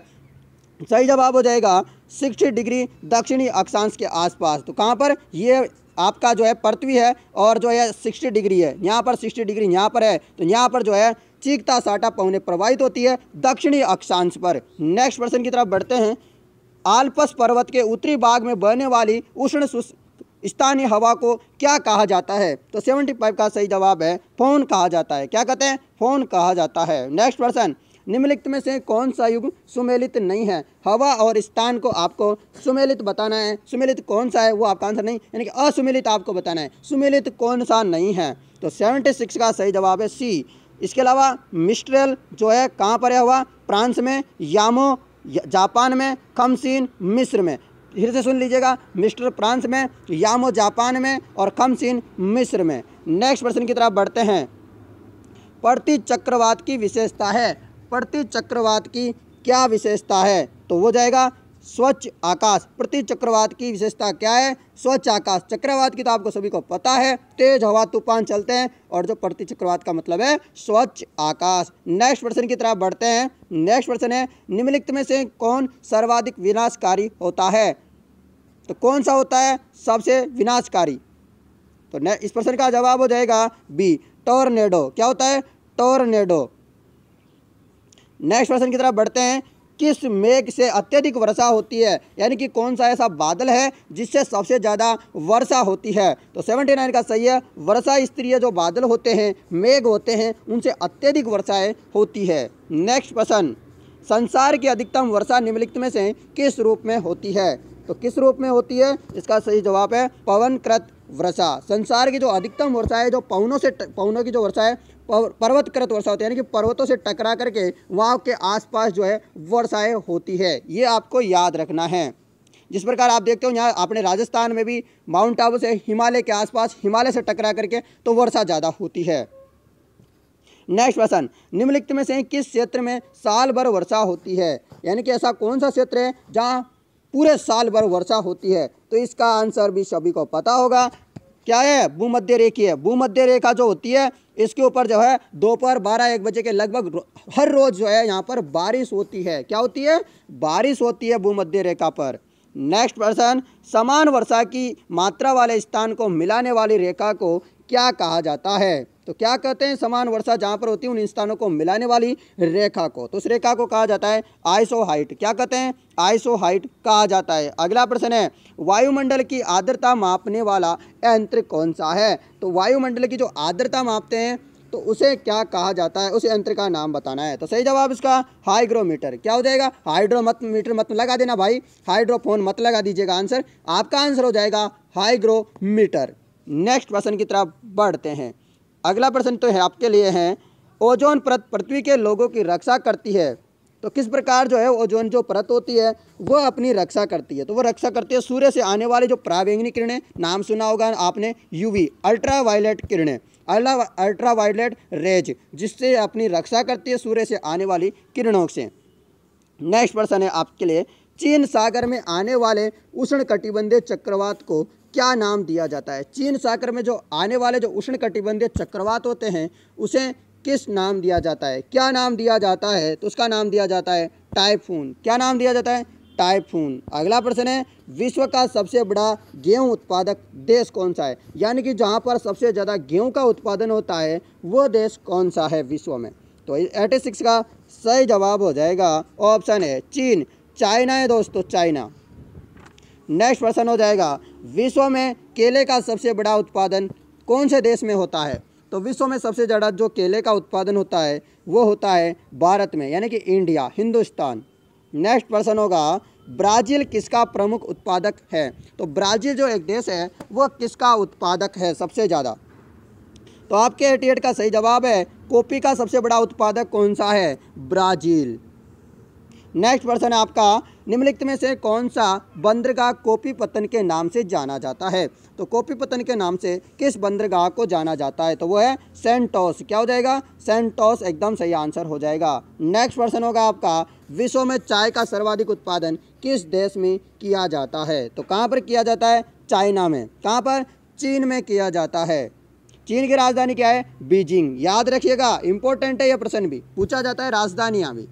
सही जवाब हो जाएगा 60 डिग्री दक्षिणी अक्षांश के आसपास। तो कहाँ पर? ये आपका जो है पृथ्वी है और जो है 60 डिग्री है, यहाँ पर 60 डिग्री यहाँ पर है, तो यहाँ पर जो है चीकता साटा पौने प्रवाहित होती है दक्षिणी अक्षांश पर। नेक्स्ट प्रश्न की तरफ बढ़ते हैं। आल्प्स पर्वत के उत्तरी भाग में बहने वाली उष्ण स्थानीय हवा को क्या कहा जाता है? तो 75 का सही जवाब है फोन कहा जाता है। क्या कहते हैं? फोन कहा जाता है। नेक्स्ट प्रश्न, निम्नलिखित में से कौन सा युग सुमेलित नहीं है? हवा और स्थान को आपको सुमेलित बताना है। सुमेलित कौन सा है वो आपका आंसर नहीं, यानी कि असुमेलित आपको बताना है। सुमेलित कौन सा नहीं है? तो 76 का सही जवाब है सी। इसके अलावा मिस्ट्रेल जो है कहाँ पर है? हुआ फ्रांस में, यामो जापान में, खमसीन मिस्र में। फिर से सुन लीजिएगा, मिस्टर फ्रांस में, यामो जापान में और खमसीन मिस्र में। नेक्स्ट प्रश्न की तरफ बढ़ते हैं। प्रति चक्रवात की विशेषता है। प्रति चक्रवात की क्या विशेषता है? तो वो जाएगा स्वच्छ आकाश। प्रति चक्रवात की विशेषता क्या है? स्वच्छ आकाश। चक्रवात की तो आपको सभी को पता है, तेज हवा तूफान चलते हैं, और जो प्रति चक्रवात का मतलब है स्वच्छ आकाश। नेक्स्ट प्रश्न की तरफ बढ़ते हैं। नेक्स्ट प्रश्न है, निम्नलिखित में से कौन सर्वाधिक विनाशकारी होता है? तो कौन सा होता है सबसे विनाशकारी? तो इस प्रश्न का जवाब हो जाएगा बी, टोर्नेडो। क्या होता है? टोर्नेडो। नेक्स्ट प्रश्न की तरफ बढ़ते हैं। किस मेघ से अत्यधिक वर्षा होती है? यानी कि कौन सा ऐसा बादल है जिससे सबसे ज़्यादा वर्षा होती है? तो 79 का सही है, वर्षा स्तरीय जो बादल होते हैं, मेघ होते हैं, उनसे अत्यधिक वर्षाएं होती है। नेक्स्ट प्रश्न, संसार की अधिकतम वर्षा निम्नलिखित में से किस रूप में होती है? तो किस रूप में होती है? इसका सही जवाब है पवनकृत वर्षा। संसार की जो अधिकतम वर्षा है, जो पवनों की जो वर्षा है पर्वतकृत वर्षा होती है, यानी कि पर्वतों से टकरा करके वहाँ के आसपास जो है वर्षाएं होती है। ये आपको याद रखना है। जिस प्रकार आप देखते हो यहाँ अपने राजस्थान में भी माउंट आबू से हिमालय के आसपास, हिमालय से टकरा करके तो वर्षा ज़्यादा होती है। नेक्स्ट प्रश्न, निम्नलिखित में से किस क्षेत्र में साल भर वर्षा होती है? यानी कि ऐसा कौन सा क्षेत्र है जहाँ पूरे साल भर वर्षा होती है? तो इसका आंसर भी सभी को पता होगा। क्या है? भूमध्य रेखीय। भूमध्य रेखा जो होती है इसके ऊपर जो है दोपहर 12-1 बजे के लगभग हर रोज जो है यहाँ पर बारिश होती है। क्या होती है? बारिश होती है भूमध्य रेखा पर। नेक्स्ट प्रश्न, समान वर्षा की मात्रा वाले स्थान को मिलाने वाली रेखा को क्या कहा जाता है? तो क्या कहते हैं? समान वर्षा जहाँ पर होती है उन स्थानों को मिलाने वाली रेखा को, तो उस रेखा को कहा जाता है आइसोहाइट। क्या कहते हैं? आइसोहाइट कहा जाता है। अगला प्रश्न है, वायुमंडल की आर्द्रता मापने वाला यंत्र कौन सा है? तो वायुमंडल की जो आर्द्रता मापते हैं तो उसे क्या कहा जाता है? उस यंत्र का नाम बताना है। तो सही जवाब इसका हाइग्रोमीटर। क्या हो जाएगा? हाइड्रोमीटर मत लगा देना भाई, हाइड्रोफोन मत लगा दीजिएगा। आंसर आपका आंसर हो जाएगा हाइग्रोमीटर। नेक्स्ट प्रश्न की तरफ बढ़ते हैं। अगला प्रश्न तो है आपके लिए है, ओजोन परत पृथ्वी के लोगों की रक्षा करती है। तो किस प्रकार जो है ओजोन जो परत होती है वो अपनी रक्षा करती है? तो वो रक्षा करती है सूर्य से आने वाली जो पराबैंगनी किरणें, नाम सुना होगा आपने, यूवी अल्ट्रा वायलेट किरणें, अल्ट्रा वायलेट रेज, जिससे अपनी रक्षा करती है सूर्य से आने वाली किरणों से। नेक्स्ट प्रश्न है आपके लिए, चीन सागर में आने वाले उष्णकटिबंधीय चक्रवात को क्या नाम दिया जाता है? चीन सागर में जो आने वाले जो उष्णकटिबंधीय चक्रवात होते हैं उसे किस नाम दिया जाता है? क्या नाम दिया जाता है? तो उसका नाम दिया जाता है टाइफून। क्या नाम दिया जाता है? टाइफून। अगला प्रश्न है, विश्व का सबसे बड़ा गेहूं उत्पादक देश कौन सा है? यानी कि जहां पर सबसे ज़्यादा गेहूं का उत्पादन होता है वो देश कौन सा है विश्व में? तो 86 का सही जवाब हो जाएगा ऑप्शन है चीन। चाइना है दोस्तों, चाइना। नेक्स्ट प्रश्न हो जाएगा, विश्व में केले का सबसे बड़ा उत्पादन कौन से देश में होता है? तो विश्व में सबसे ज़्यादा जो केले का उत्पादन होता है वो होता है भारत में, यानी कि इंडिया, हिंदुस्तान। नेक्स्ट प्रश्न होगा, ब्राज़ील किसका प्रमुख उत्पादक है? तो ब्राज़ील जो एक देश है वो किसका उत्पादक है सबसे ज़्यादा? तो आपके 88 का सही जवाब है कॉफ़ी का सबसे बड़ा उत्पादक कौन सा है? ब्राज़ील। नेक्स्ट प्रश्न है आपका, निम्नलिखित में से कौन सा बंदरगाह कॉफ़ीपत्तन के नाम से जाना जाता है? तो कॉफ़ीपत्तन के नाम से किस बंदरगाह को जाना जाता है? तो वो है सेंटोस। क्या हो जाएगा? सेंटोस एकदम सही आंसर हो जाएगा। नेक्स्ट प्रश्न होगा आपका, विश्व में चाय का सर्वाधिक उत्पादन किस देश में किया जाता है? तो कहाँ पर किया जाता है? चाइना में। कहाँ पर? चीन में किया जाता है। चीन की राजधानी क्या है? बीजिंग। याद रखिएगा, इंपॉर्टेंट है यह प्रश्न भी पूछा जाता है, राजधानियाँ भी।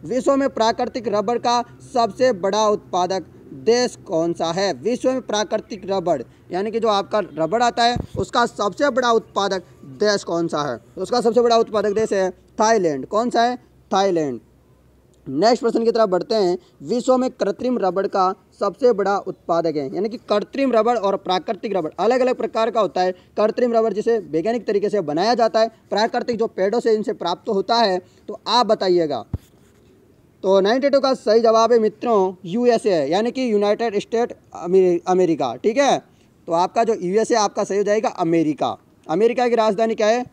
विश्व में प्राकृतिक रबड़ का सबसे बड़ा उत्पादक देश कौन सा है? विश्व में प्राकृतिक रबड़ यानी कि जो आपका रबड़ आता है उसका सबसे बड़ा उत्पादक देश कौन सा है? उसका सबसे बड़ा उत्पादक देश है थाईलैंड। कौन सा है? थाईलैंड। नेक्स्ट प्रश्न की तरफ बढ़ते हैं, विश्व में कृत्रिम रबड़ का सबसे बड़ा उत्पादक है, यानी कि कृत्रिम रबड़ और प्राकृतिक रबड़ अलग अलग प्रकार का होता है। कृत्रिम रबड़ जिसे वैज्ञानिक तरीके से बनाया जाता है, प्राकृतिक जो पेड़ों से इनसे प्राप्त होता है। तो आप बताइएगा। तो 92 का सही जवाब है मित्रों यूएसए है, यानी कि यूनाइटेड स्टेट अमेरिका। ठीक है, तो आपका जो यूएसए आपका सही हो जाएगा अमेरिका। अमेरिका की राजधानी क्या है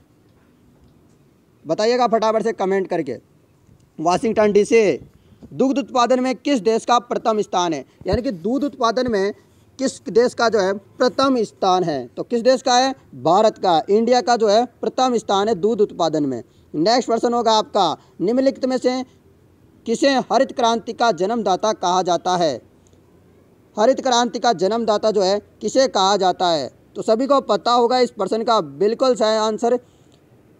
बताइएगा फटाफट से कमेंट करके। Washington DC. दुग्ध उत्पादन में किस देश का प्रथम स्थान है? यानी कि दूध उत्पादन में किस देश का जो है प्रथम स्थान है? तो किस देश का है? भारत का, इंडिया का जो है प्रथम स्थान है दूध उत्पादन में। नेक्स्ट प्रश्न होगा आपका, निम्नलिखित में से किसे हरित क्रांति का जन्मदाता कहा जाता है? हरित क्रांति का जन्मदाता जो है किसे कहा जाता है? तो सभी को पता होगा इस प्रश्न का बिल्कुल सही आंसर।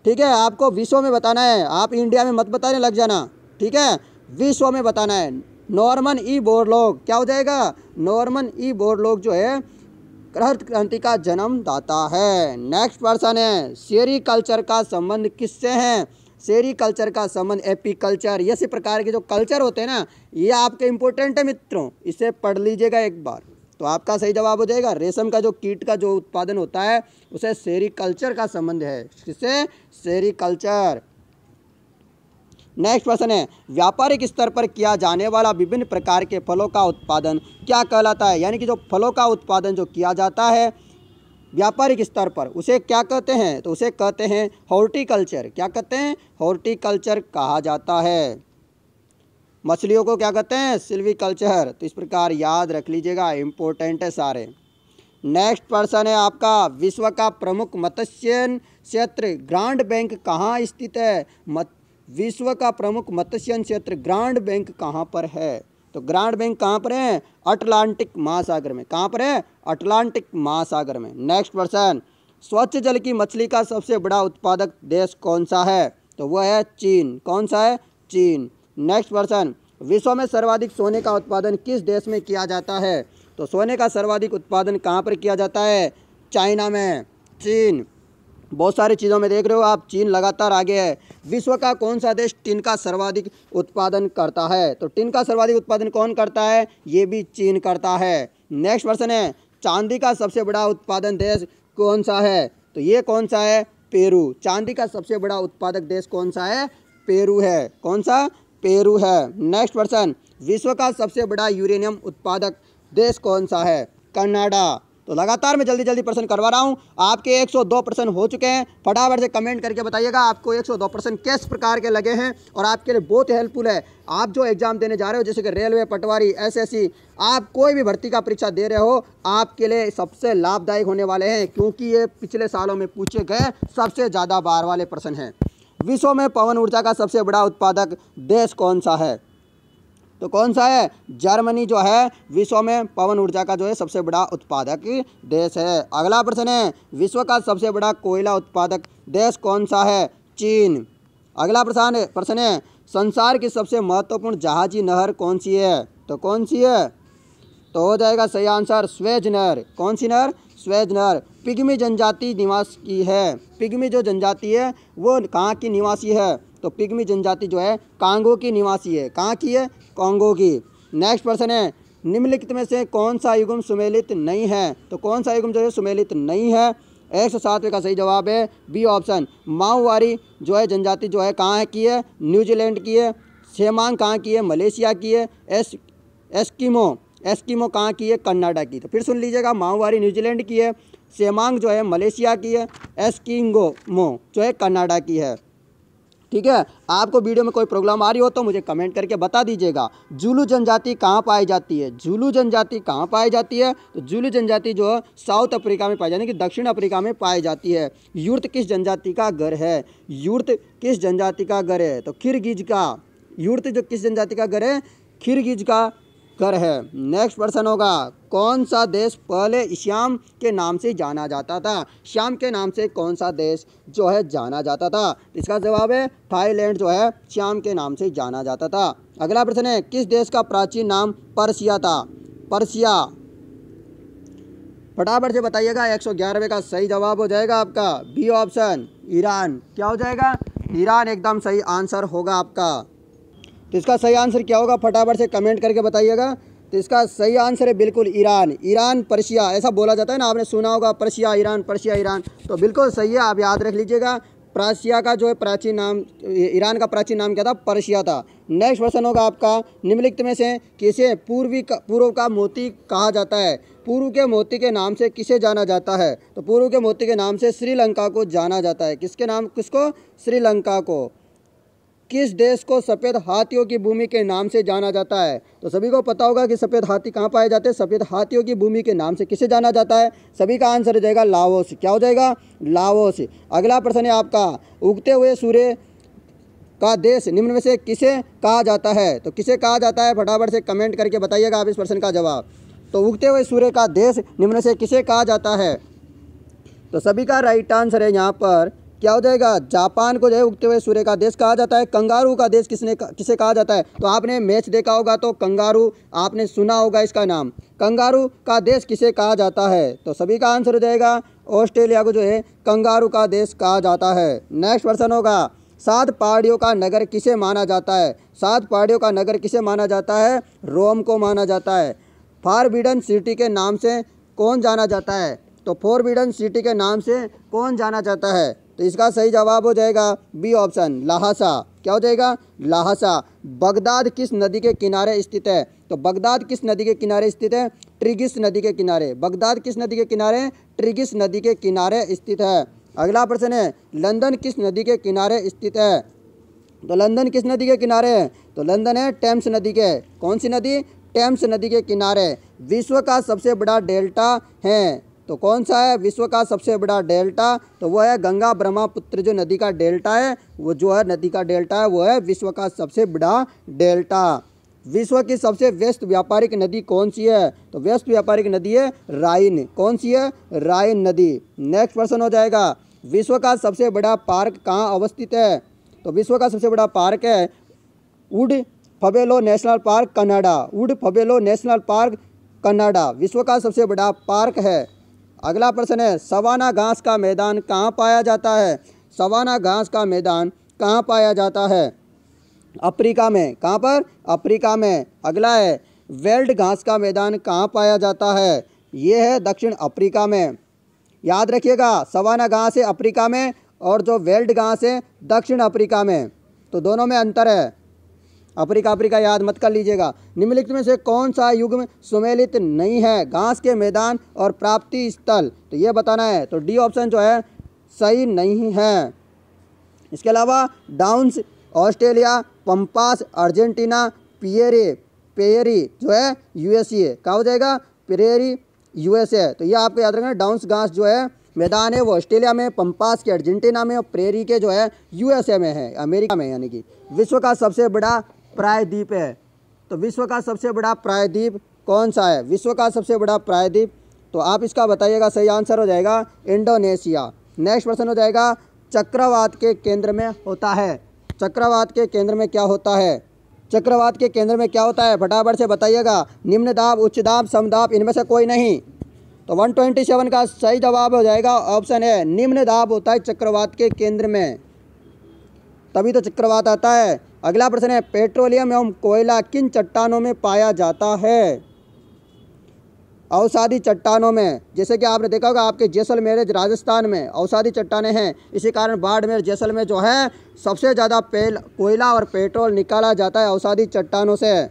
ठीक है, आपको विश्व में बताना है, आप इंडिया में मत बताने लग जाना। ठीक है, विश्व में बताना है। Norman E Borlaug. क्या हो जाएगा? नॉर्मन ई बोरलॉग जो है हरित क्रांति का जन्मदाता है। नेक्स्ट प्रश्न है, सेरीकल्चर का संबंध किससे है? सेरीकल्चर का संबंध एपीकल्चर, ये इसी प्रकार के जो कल्चर होते हैं ना, ये आपके इंपॉर्टेंट है मित्रों, इसे पढ़ लीजिएगा एक बार। तो आपका सही जवाब हो जाएगा रेशम का जो कीट का जो उत्पादन होता है उसे सेरीकल्चर का संबंध है। किससे? सेरीकल्चर। नेक्स्ट प्रश्न है, व्यापारिक स्तर पर किया जाने वाला विभिन्न प्रकार के फलों का उत्पादन क्या कहलाता है? यानी कि जो फलों का उत्पादन जो किया जाता है व्यापारिक स्तर पर उसे क्या कहते हैं? तो उसे कहते हैं हॉर्टिकल्चर। क्या कहते हैं? हॉर्टिकल्चर कहा जाता है। मछलियों को क्या कहते हैं? सिल्वीकल्चर। तो इस प्रकार याद रख लीजिएगा, इंपॉर्टेंट है सारे। नेक्स्ट प्रश्न है आपका, विश्व का प्रमुख मत्स्य क्षेत्र ग्रांड बैंक कहाँ स्थित है? विश्व का प्रमुख मत्स्य क्षेत्र ग्रांड बैंक कहाँ पर है? तो ग्रांड बैंक कहाँ पर है? अटलांटिक महासागर में। कहाँ पर है? अटलांटिक महासागर में। नेक्स्ट प्रश्न, स्वच्छ जल की मछली का सबसे बड़ा उत्पादक देश कौन सा है? तो वह है चीन। कौन सा है? चीन। नेक्स्ट प्रश्न, विश्व में सर्वाधिक सोने का उत्पादन किस देश में किया जाता है? तो सोने का सर्वाधिक उत्पादन कहाँ पर किया जाता है? चाइना में। चीन। बहुत सारी चीज़ों में देख रहे हो आप, चीन लगातार आगे है। विश्व का कौन सा देश टिन का सर्वाधिक उत्पादन करता है? तो टिन का सर्वाधिक उत्पादन कौन करता है? ये भी चीन करता है। नेक्स्ट प्रश्न है, चांदी का सबसे बड़ा उत्पादन देश कौन सा है? तो ये कौन सा है? पेरू। चांदी का सबसे बड़ा उत्पादक देश कौन सा है? पेरू है। कौन सा? पेरू है। नेक्स्ट प्रश्न, विश्व का सबसे बड़ा यूरेनियम उत्पादक देश कौन सा है? कनाडा। तो लगातार मैं जल्दी जल्दी प्रश्न करवा रहा हूँ। आपके 102 प्रश्न हो चुके हैं। फटाफट से कमेंट करके बताइएगा आपको 102 प्रश्न किस प्रकार के लगे हैं और आपके लिए बहुत हेल्पफुल है। आप जो एग्जाम देने जा रहे हो, जैसे कि रेलवे, पटवारी, एसएससी, आप कोई भी भर्ती का परीक्षा दे रहे हो, आपके लिए सबसे लाभदायक होने वाले हैं, क्योंकि ये पिछले सालों में पूछे गए सबसे ज़्यादा बार वाले प्रश्न हैं। विश्व में पवन ऊर्जा का सबसे बड़ा उत्पादक देश कौन सा है? तो कौन सा है? जर्मनी जो है विश्व में पवन ऊर्जा का जो है सबसे बड़ा उत्पादक देश है। अगला प्रश्न है, विश्व का सबसे बड़ा कोयला उत्पादक देश कौन सा है? चीन। अगला प्रश्न है, संसार की सबसे महत्वपूर्ण जहाजी नहर कौन सी है? तो कौन सी है? तो हो जाएगा सही आंसर स्वेज नहर। कौन सी नहर? स्वेज नहर। पिग्मी जनजाति निवास की है। पिग्मी जो जनजाति है वो कहाँ की निवासी है? तो पिग्मी जनजाति जो है कांगो की निवासी है। कहाँ की है? कांगो की। नेक्स्ट प्रश्न है, निम्नलिखित में से कौन सा युग्म सुमेलित नहीं है? तो कौन सा युग्म जो है सुमेलित नहीं है? 107वें का सही जवाब है बी ऑप्शन। माओवारी जो है जनजाति जो है कहाँ की है? न्यूजीलैंड की है। सेमांग कहाँ की है? मलेशिया की है। एस्किमो कहाँ की है? कनाडा की। तो फिर सुन लीजिएगा, माओवारी न्यूजीलैंड की है, सेमांग जो है मलेशिया की है, एस्किमो जो है कनाडा की है। ठीक है, आपको वीडियो में कोई प्रॉब्लम आ रही हो तो मुझे कमेंट करके बता दीजिएगा। जुलू जनजाति कहाँ पाई जाती है? जुलू जनजाति कहाँ पाई जाती है? तो जुलू जनजाति जो है साउथ अफ्रीका में पाई जाती है, कि दक्षिण अफ्रीका में पाई जाती है। यूर्त किस जनजाति का घर है? यूर्त किस जनजाति का घर है? तो खिरगिज का। यूर्त जो किस जनजाति का घर है? खिरगिज का घर है। नेक्स्ट प्रश्न होगा, कौन सा देश पहले श्याम के नाम से जाना जाता था? श्याम के नाम से कौन सा देश जो है जाना जाता था? इसका जवाब है थाईलैंड जो है श्याम के नाम से जाना जाता था। अगला प्रश्न है, किस देश का प्राचीन नाम पर्शिया था? पर्शिया। फटाफट से बताइएगा। 111वें का सही जवाब हो जाएगा आपका बी ऑप्शन ईरान। क्या हो जाएगा? ईरान एकदम सही आंसर होगा आपका। तो इसका सही आंसर क्या होगा? फटाफट से कमेंट करके बताइएगा। तो इसका सही आंसर है बिल्कुल ईरान। ईरान पर्शिया ऐसा बोला जाता है ना, आपने सुना होगा पर्शिया ईरान, पर्शिया ईरान। तो बिल्कुल सही है, आप याद रख लीजिएगा। पर्शिया का जो है प्राचीन नाम, ईरान का प्राचीन नाम क्या था? पर्शिया था। नेक्स्ट प्रश्न होगा आपका, निम्नलिखित में से किसे पूर्व का मोती कहा जाता है? पूर्व के मोती के नाम से किसे जाना जाता है? तो पूर्व के मोती के नाम से श्रीलंका को जाना जाता है। किसके नाम? किसको? श्रीलंका को। किस देश को सफ़ेद हाथियों की भूमि के नाम से जाना जाता है? तो सभी को पता होगा कि सफ़ेद हाथी कहाँ पाए जाते हैं। सफ़ेद हाथियों की भूमि के नाम से किसे जाना जाता है? सभी का आंसर हो जाएगा लाओस। क्या हो जाएगा? लाओस। अगला प्रश्न है आपका, उगते हुए सूर्य का देश निम्न में से किसे कहा जाता है? तो किसे कहा जाता है? फटाफट से कमेंट करके बताइएगा आप इस प्रश्न का जवाब। तो उगते हुए सूर्य का देश निम्न में से किसे कहा जाता है? तो सभी का राइट आंसर है यहाँ पर क्या हो जाएगा? जापान को जो है उगते हुए सूर्य का देश कहा जाता है। कंगारू का देश किसे कहा जाता है? तो आपने मैच देखा होगा तो कंगारू आपने सुना होगा इसका नाम। कंगारू का देश किसे कहा जाता है? तो सभी का आंसर हो जाएगा ऑस्ट्रेलिया को जो है कंगारू का देश कहा जाता है। नेक्स्ट प्रश्न होगा, 7 पहाड़ियों का नगर किसे माना जाता है? 7 पहाड़ियों का नगर किसे माना जाता है? रोम को माना जाता है। फॉरबिडन सिटी के नाम से कौन जाना जाता है? तो फॉरबिडन सिटी के नाम से कौन जाना जाता है? तो इसका सही जवाब हो जाएगा बी ऑप्शन लाहसा। क्या हो जाएगा? लाहसा। बगदाद किस नदी के किनारे स्थित है? तो बगदाद किस नदी के किनारे स्थित है? ट्रिगिस नदी के किनारे। बगदाद किस नदी के किनारे? ट्रिगिस नदी के किनारे स्थित है। अगला प्रश्न है, लंदन किस नदी के किनारे स्थित है? तो लंदन किस नदी के किनारे है? तो लंदन है टेम्स नदी के। कौन सी नदी? टेम्स नदी के किनारे। विश्व का सबसे बड़ा डेल्टा है, तो कौन सा है विश्व का सबसे बड़ा डेल्टा? तो वो है गंगा ब्रह्मपुत्र जो नदी का डेल्टा है, वो जो है नदी का डेल्टा है वो है विश्व का सबसे बड़ा डेल्टा। विश्व की सबसे व्यस्त व्यापारिक नदी कौन सी है? तो व्यस्त व्यापारिक नदी है राइन। कौन सी है? राइन नदी। नेक्स्ट प्रश्न हो जाएगा, विश्व का सबसे बड़ा पार्क कहाँ अवस्थित है? तो विश्व का सबसे बड़ा पार्क है Wood Buffalo National Park Canada. Wood Buffalo National Park Canada विश्व का सबसे बड़ा पार्क है। अगला प्रश्न है, सवाना घास का मैदान कहाँ पाया जाता है? सवाना घास का मैदान कहाँ पाया जाता है? अफ्रीका में। कहाँ पर? अफ्रीका में। अगला है, वेल्ड घास का मैदान कहाँ पाया जाता है? ये है दक्षिण अफ्रीका में। याद रखिएगा, सवाना घास है अफ्रीका में और जो वेल्ड घास है दक्षिण अफ्रीका में, तो दोनों में अंतर है। अफ्रीका अफ्रीका याद मत कर लीजिएगा। निम्नलिखित में से कौन सा युग्म सुमेलित नहीं है? घास के मैदान और प्राप्ति स्थल, तो ये बताना है। तो डी ऑप्शन जो है सही नहीं है। इसके अलावा downs Australia, pampas Argentina, prairie जो है यूएसए, कहाँ हो जाएगा? Prairie USA. तो ये आपको याद रखना, डाउन्स घास जो है मैदान है वो ऑस्ट्रेलिया में, पंपास के अर्जेंटीना में और प्रेरी के जो है यूएसए में है, अमेरिका में। यानी कि विश्व का सबसे बड़ा प्रायद्वीप है। तो विश्व का सबसे बड़ा प्रायद्वीप कौन सा है? विश्व का सबसे बड़ा प्रायद्वीप, तो आप इसका बताइएगा। सही आंसर हो जाएगा इंडोनेशिया। नेक्स्ट प्रश्न हो जाएगा, चक्रवात के केंद्र में होता है। चक्रवात के केंद्र में क्या होता है? चक्रवात के केंद्र में क्या होता है? फटाफट से बताइएगा। निम्न दाब, उच्च दाब, समदाब, इनमें से कोई नहीं। तो 127 का सही जवाब हो जाएगा ऑप्शन है निम्न दाब होता है चक्रवात के केंद्र में, तभी तो चक्रवात आता है। अगला प्रश्न है, पेट्रोलियम एवं कोयला किन चट्टानों में पाया जाता है? अवसादी चट्टानों में। जैसे कि आपने देखा होगा आपके जैसलमेर राजस्थान में अवसादी चट्टानें हैं, इसी कारण बाड़मेर जैसलमेर जो है सबसे ज़्यादा कोयला और पेट्रोल निकाला जाता है अवसादी चट्टानों से।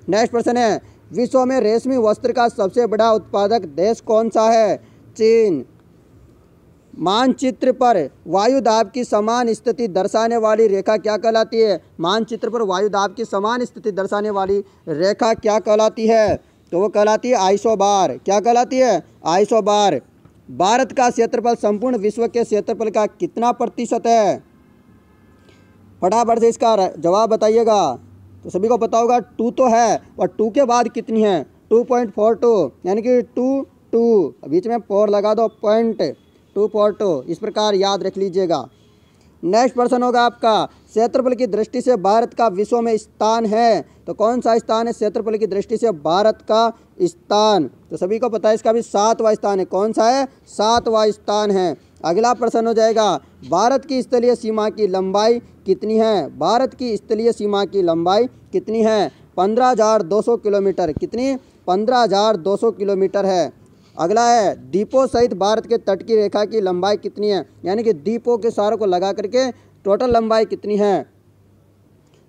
नेक्स्ट प्रश्न है, विश्व में रेशमी वस्त्र का सबसे बड़ा उत्पादक देश कौन सा है? चीन। मानचित्र पर वायु दाब की समान स्थिति दर्शाने वाली रेखा क्या कहलाती है? मानचित्र पर वायु दाब की समान स्थिति दर्शाने वाली रेखा क्या कहलाती है? तो वो कहलाती है आइसोबार। क्या कहलाती है? आइसोबार। भारत का क्षेत्रफल संपूर्ण विश्व के क्षेत्रफल का कितना प्रतिशत है? फटाफट से इसका जवाब बताइएगा। तो सभी को पता होगा 2 तो है, और 2 के बाद कितनी है? 2.42, यानी कि 2 बीच में 4 लगा दो, 2.42, इस प्रकार याद रख लीजिएगा। नेक्स्ट प्रश्न होगा आपका, क्षेत्रफल की दृष्टि से भारत का विश्व में स्थान है, तो कौन सा स्थान है क्षेत्रफल की दृष्टि से भारत का स्थान? तो सभी को पता है इसका भी 7वां स्थान है। कौन सा है? 7वां स्थान है। अगला प्रश्न हो जाएगा, भारत की स्थलीय सीमा की लंबाई कितनी है? भारत की स्थलीय सीमा की लंबाई कितनी है? 15,200 किलोमीटर। कितनी? 15,200 किलोमीटर है। अगला है, द्वीपों सहित भारत के तट की रेखा की लंबाई कितनी है? यानी कि द्वीपों के सारों को लगा करके टोटल लंबाई कितनी है?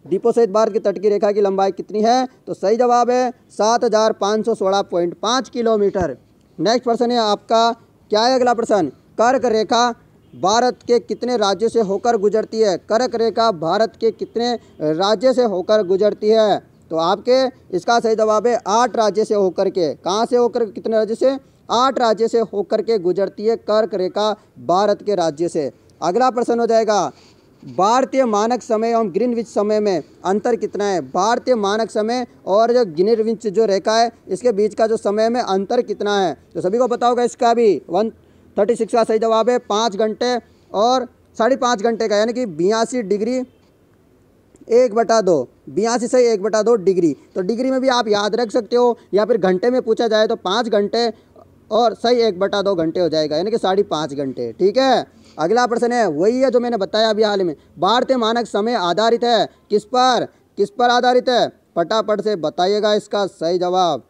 द्वीपों सहित भारत की तट की रेखा की लंबाई कितनी है? तो सही जवाब है 7,516.5 किलोमीटर। नेक्स्ट प्रश्न है आपका, क्या है अगला प्रश्न? कर्क रेखा भारत के कितने राज्यों से होकर गुजरती है? कर्क रेखा भारत के कितने राज्य से होकर गुजरती है? तो आपके इसका सही जवाब है 8 राज्य से होकर के। कहाँ से होकर? कितने राज्य से? 8 राज्य से होकर के गुजरती है कर्क रेखा भारत के राज्य से। अगला प्रश्न हो जाएगा, भारतीय मानक समय एवं ग्रीनविच समय में अंतर कितना है? भारतीय मानक समय और जो ग्रीनविच जो रेखा है इसके बीच का जो समय में अंतर कितना है? तो सभी को पता होगा इसका भी 136 का सही जवाब है 5 घंटे और 5.5 घंटे का, यानी कि 82 डिग्री 1/2, 82 से 1/2 डिग्री। तो डिग्री में भी आप याद रख सकते हो, या फिर घंटे में पूछा जाए तो 5 घंटे और सही 1/2 घंटे हो जाएगा, यानी कि 5.5 घंटे। ठीक है। अगला प्रश्न है वही है जो मैंने बताया अभी हाल में, भारतीय मानक समय आधारित है किस पर आधारित है? फटाफट से बताइएगा इसका सही जवाब।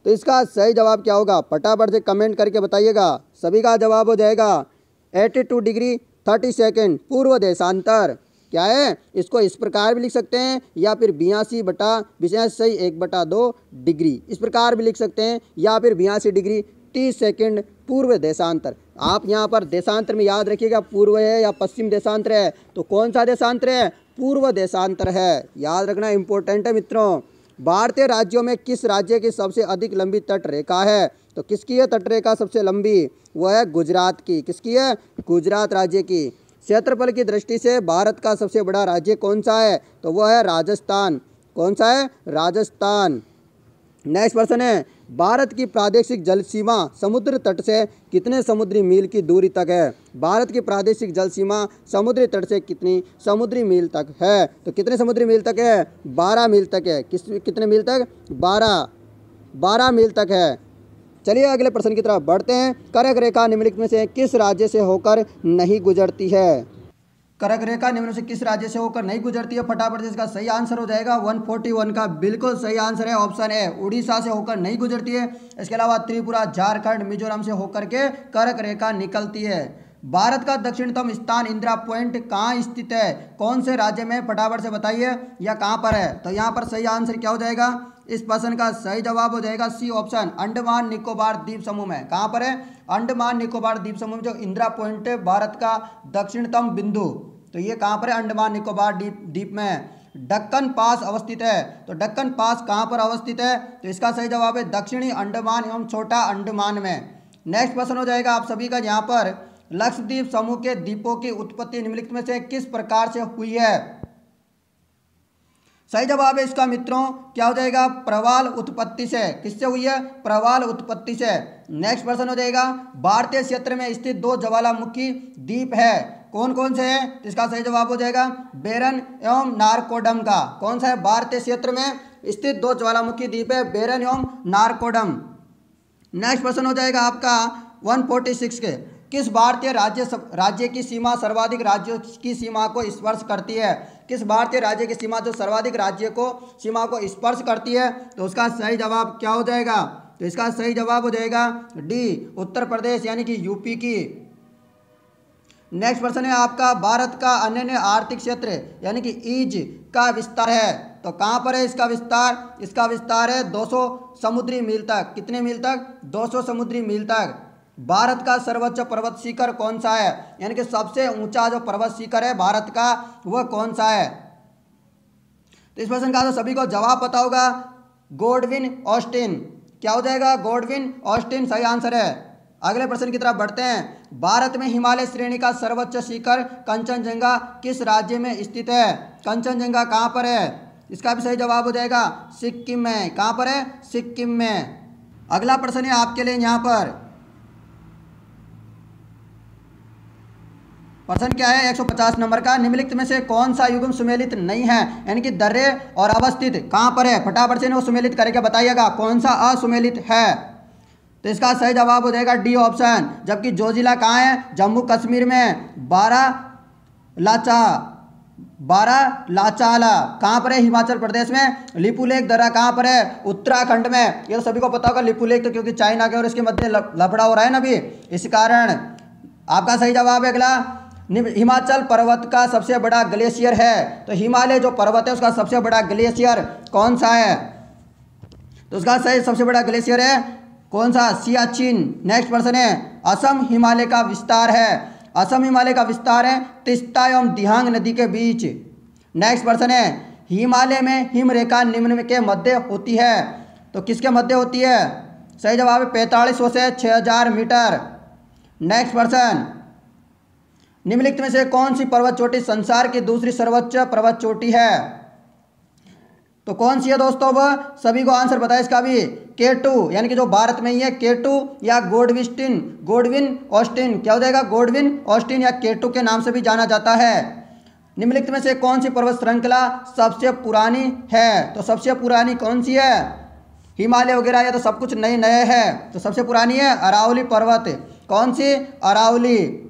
तो इसका सही जवाब क्या होगा? फटाफट से कमेंट करके बताइएगा। सभी का जवाब हो जाएगा 82 डिग्री 30 सेकेंड पूर्व देशांतर। क्या है? इसको इस प्रकार भी लिख सकते हैं, या फिर 82 सही 1/2 डिग्री, इस प्रकार भी लिख सकते हैं, या फिर 82 डिग्री 30 सेकेंड पूर्व देशांतर। आप यहाँ पर देशांतर में याद रखिएगा पूर्व है या पश्चिम देशांतर है, तो कौन सा देशांतर है? पूर्व देशांतर है। याद रखना इंपॉर्टेंट है मित्रों। भारतीय राज्यों में किस राज्य की सबसे अधिक लंबी तट रेखा है? तो किसकी है तट रेखा सबसे लंबी? वह है गुजरात की। किसकी है? गुजरात राज्य की। क्षेत्रफल की दृष्टि से भारत का सबसे बड़ा राज्य कौन सा है? तो वह है राजस्थान। कौन सा है? राजस्थान। नेक्स्ट प्रश्न है, भारत की प्रादेशिक जल सीमा समुद्र तट से कितने समुद्री मील की दूरी तक है? भारत की प्रादेशिक जल सीमा समुद्री तट से कितनी समुद्री मील तक है? तो कितने समुद्री मील तक है? 12 मील तक है। कितने मील तक? 12 मील तक है। चलिए अगले प्रश्न की तरफ बढ़ते हैं। कर्क रेखा निम्नलिखित में से किस राज्य से होकर नहीं गुजरती है? कर्क रेखा निम्न से किस राज्य से होकर नहीं गुजरती है? फटाफट से इसका सही आंसर हो जाएगा 141 का बिल्कुल सही आंसर है ऑप्शन है, उड़ीसा से होकर नहीं गुजरती है। इसके अलावा त्रिपुरा, झारखंड, मिजोरम से होकर के कर्क रेखा निकलती है। भारत का दक्षिणतम स्थान इंदिरा पॉइंट कहाँ स्थित है, कौन से राज्य में, फटाफट से बताइए, या कहाँ पर है। तो यहाँ पर सही आंसर क्या हो जाएगा, इस प्रश्न का सही जवाब हो जाएगा सी ऑप्शन, अंडमान निकोबार द्वीप समूह में। कहाँ पर है, अंडमान निकोबार द्वीप समूह में जो इंदिरा पॉइंट है भारत का दक्षिणतम बिंदु, तो ये कहाँ पर है, अंडमान निकोबार द्वीप में है। दक्कन पास अवस्थित है, तो दक्कन पास कहाँ पर अवस्थित है, तो इसका सही जवाब है दक्षिणी अंडमान एवं छोटा अंडमान में। नेक्स्ट प्रश्न हो जाएगा आप सभी का यहाँ पर, लक्षद्वीप समूह के द्वीपों की उत्पत्ति निम्नलिखित में से किस प्रकार से हुई है। सही जवाब है इसका मित्रों क्या हो जाएगा, प्रवाल उत्पत्ति से। किससे हुई है, प्रवाल उत्पत्ति से। नेक्स्ट प्रश्न हो जाएगा, भारतीय क्षेत्र में स्थित 2 ज्वालामुखी द्वीप है, कौन कौन से हैं, तो इसका सही जवाब हो जाएगा बेरन एवं नारकोडम का। कौन सा है, भारतीय क्षेत्र में स्थित 2 ज्वालामुखी द्वीप है, बेरन एवं नारकोडम। नेक्स्ट प्रश्न हो जाएगा आपका 146 के, किस भारतीय राज्य की सीमा सर्वाधिक राज्यों की सीमा को स्पर्श करती है। किस भारतीय राज्य की सीमा जो सर्वाधिक राज्य को सीमा को स्पर्श करती है, तो उसका सही जवाब क्या हो जाएगा, तो इसका सही जवाब हो जाएगा डी, उत्तर प्रदेश यानी कि यूपी की। नेक्स्ट प्रश्न है आपका, भारत का अन्य आर्थिक क्षेत्र यानी कि ईज का विस्तार है, तो कहाँ पर है इसका विस्तार, इसका विस्तार है 200 समुद्री मील तक। कितने मील तक, 200 समुद्री मील तक। भारत का सर्वोच्च पर्वत शिखर कौन सा है, यानी कि सबसे ऊंचा जो पर्वत शिखर है भारत का वह कौन सा है। तो इस प्रश्न का तो सभी को जवाब पता होगा, गॉडविन ऑस्टिन। क्या हो जाएगा, गॉडविन ऑस्टिन सही आंसर है। अगले प्रश्न की तरफ बढ़ते हैं, भारत में हिमालय श्रेणी का सर्वोच्च शिखर कंचनजंगा किस राज्य में स्थित है। कंचनजंगा कहाँ पर है, इसका भी सही जवाब हो जाएगा सिक्किम में। कहाँ पर है, सिक्किम में। अगला प्रश्न है आपके लिए यहाँ पर, प्रश्न क्या है 150 नंबर का, निम्नलिखित में से कौन सा युग्म सुमेलित नहीं है, यानी कि दर्रे और अवस्थित कहाँ पर है, फटाफट से इन्हें सुमेलित करके बताइएगा कौन सा असुमेलित है। तो इसका सही जवाब हो जाएगा डी ऑप्शन। जबकि जो जिला कहाँ है, जम्मू कश्मीर में, बारालाचाला कहाँ पर है, हिमाचल प्रदेश में। लिपुलेख दर्रा कहाँ पर है, उत्तराखंड में। ये तो सभी को पता होगा लिपुलेख, तो क्योंकि चाइना के और इसके मध्य लफड़ा हो रहा है ना अभी, इस कारण। आपका सही जवाब है अगला, हिमाचल पर्वत का सबसे बड़ा ग्लेशियर है, तो हिमालय जो पर्वत है उसका सबसे बड़ा ग्लेशियर कौन सा है, तो उसका सही सबसे बड़ा ग्लेशियर है कौन सा, सियाचिन। नेक्स्ट प्रश्न है, असम हिमालय का विस्तार है, असम हिमालय का विस्तार है तिस्ता एवं दिहांग नदी के बीच। नेक्स्ट प्रश्न है, हिमालय में हिमरेखा निम्न के मध्य होती है, तो किसके मध्य होती है, सही जवाब है 4500 से 6000 मीटर। नेक्स्ट प्रश्न, निम्नलिखित में से कौन सी पर्वत चोटी संसार की दूसरी सर्वोच्च पर्वत चोटी है, तो कौन सी है दोस्तों, वह सभी को आंसर बताए इसका भी, K2 यानी कि जो भारत में ही है K2 या गॉडविन ऑस्टिन। क्या हो जाएगा, गॉडविन ऑस्टिन या K2 के नाम से भी जाना जाता है। निम्नलिखित में से कौन सी पर्वत श्रृंखला सबसे पुरानी है, तो सबसे पुरानी कौन सी है, हिमालय वगैरह या तो सब कुछ नए नए है, तो सबसे पुरानी है अरावली पर्वत। कौन सी, अरावली।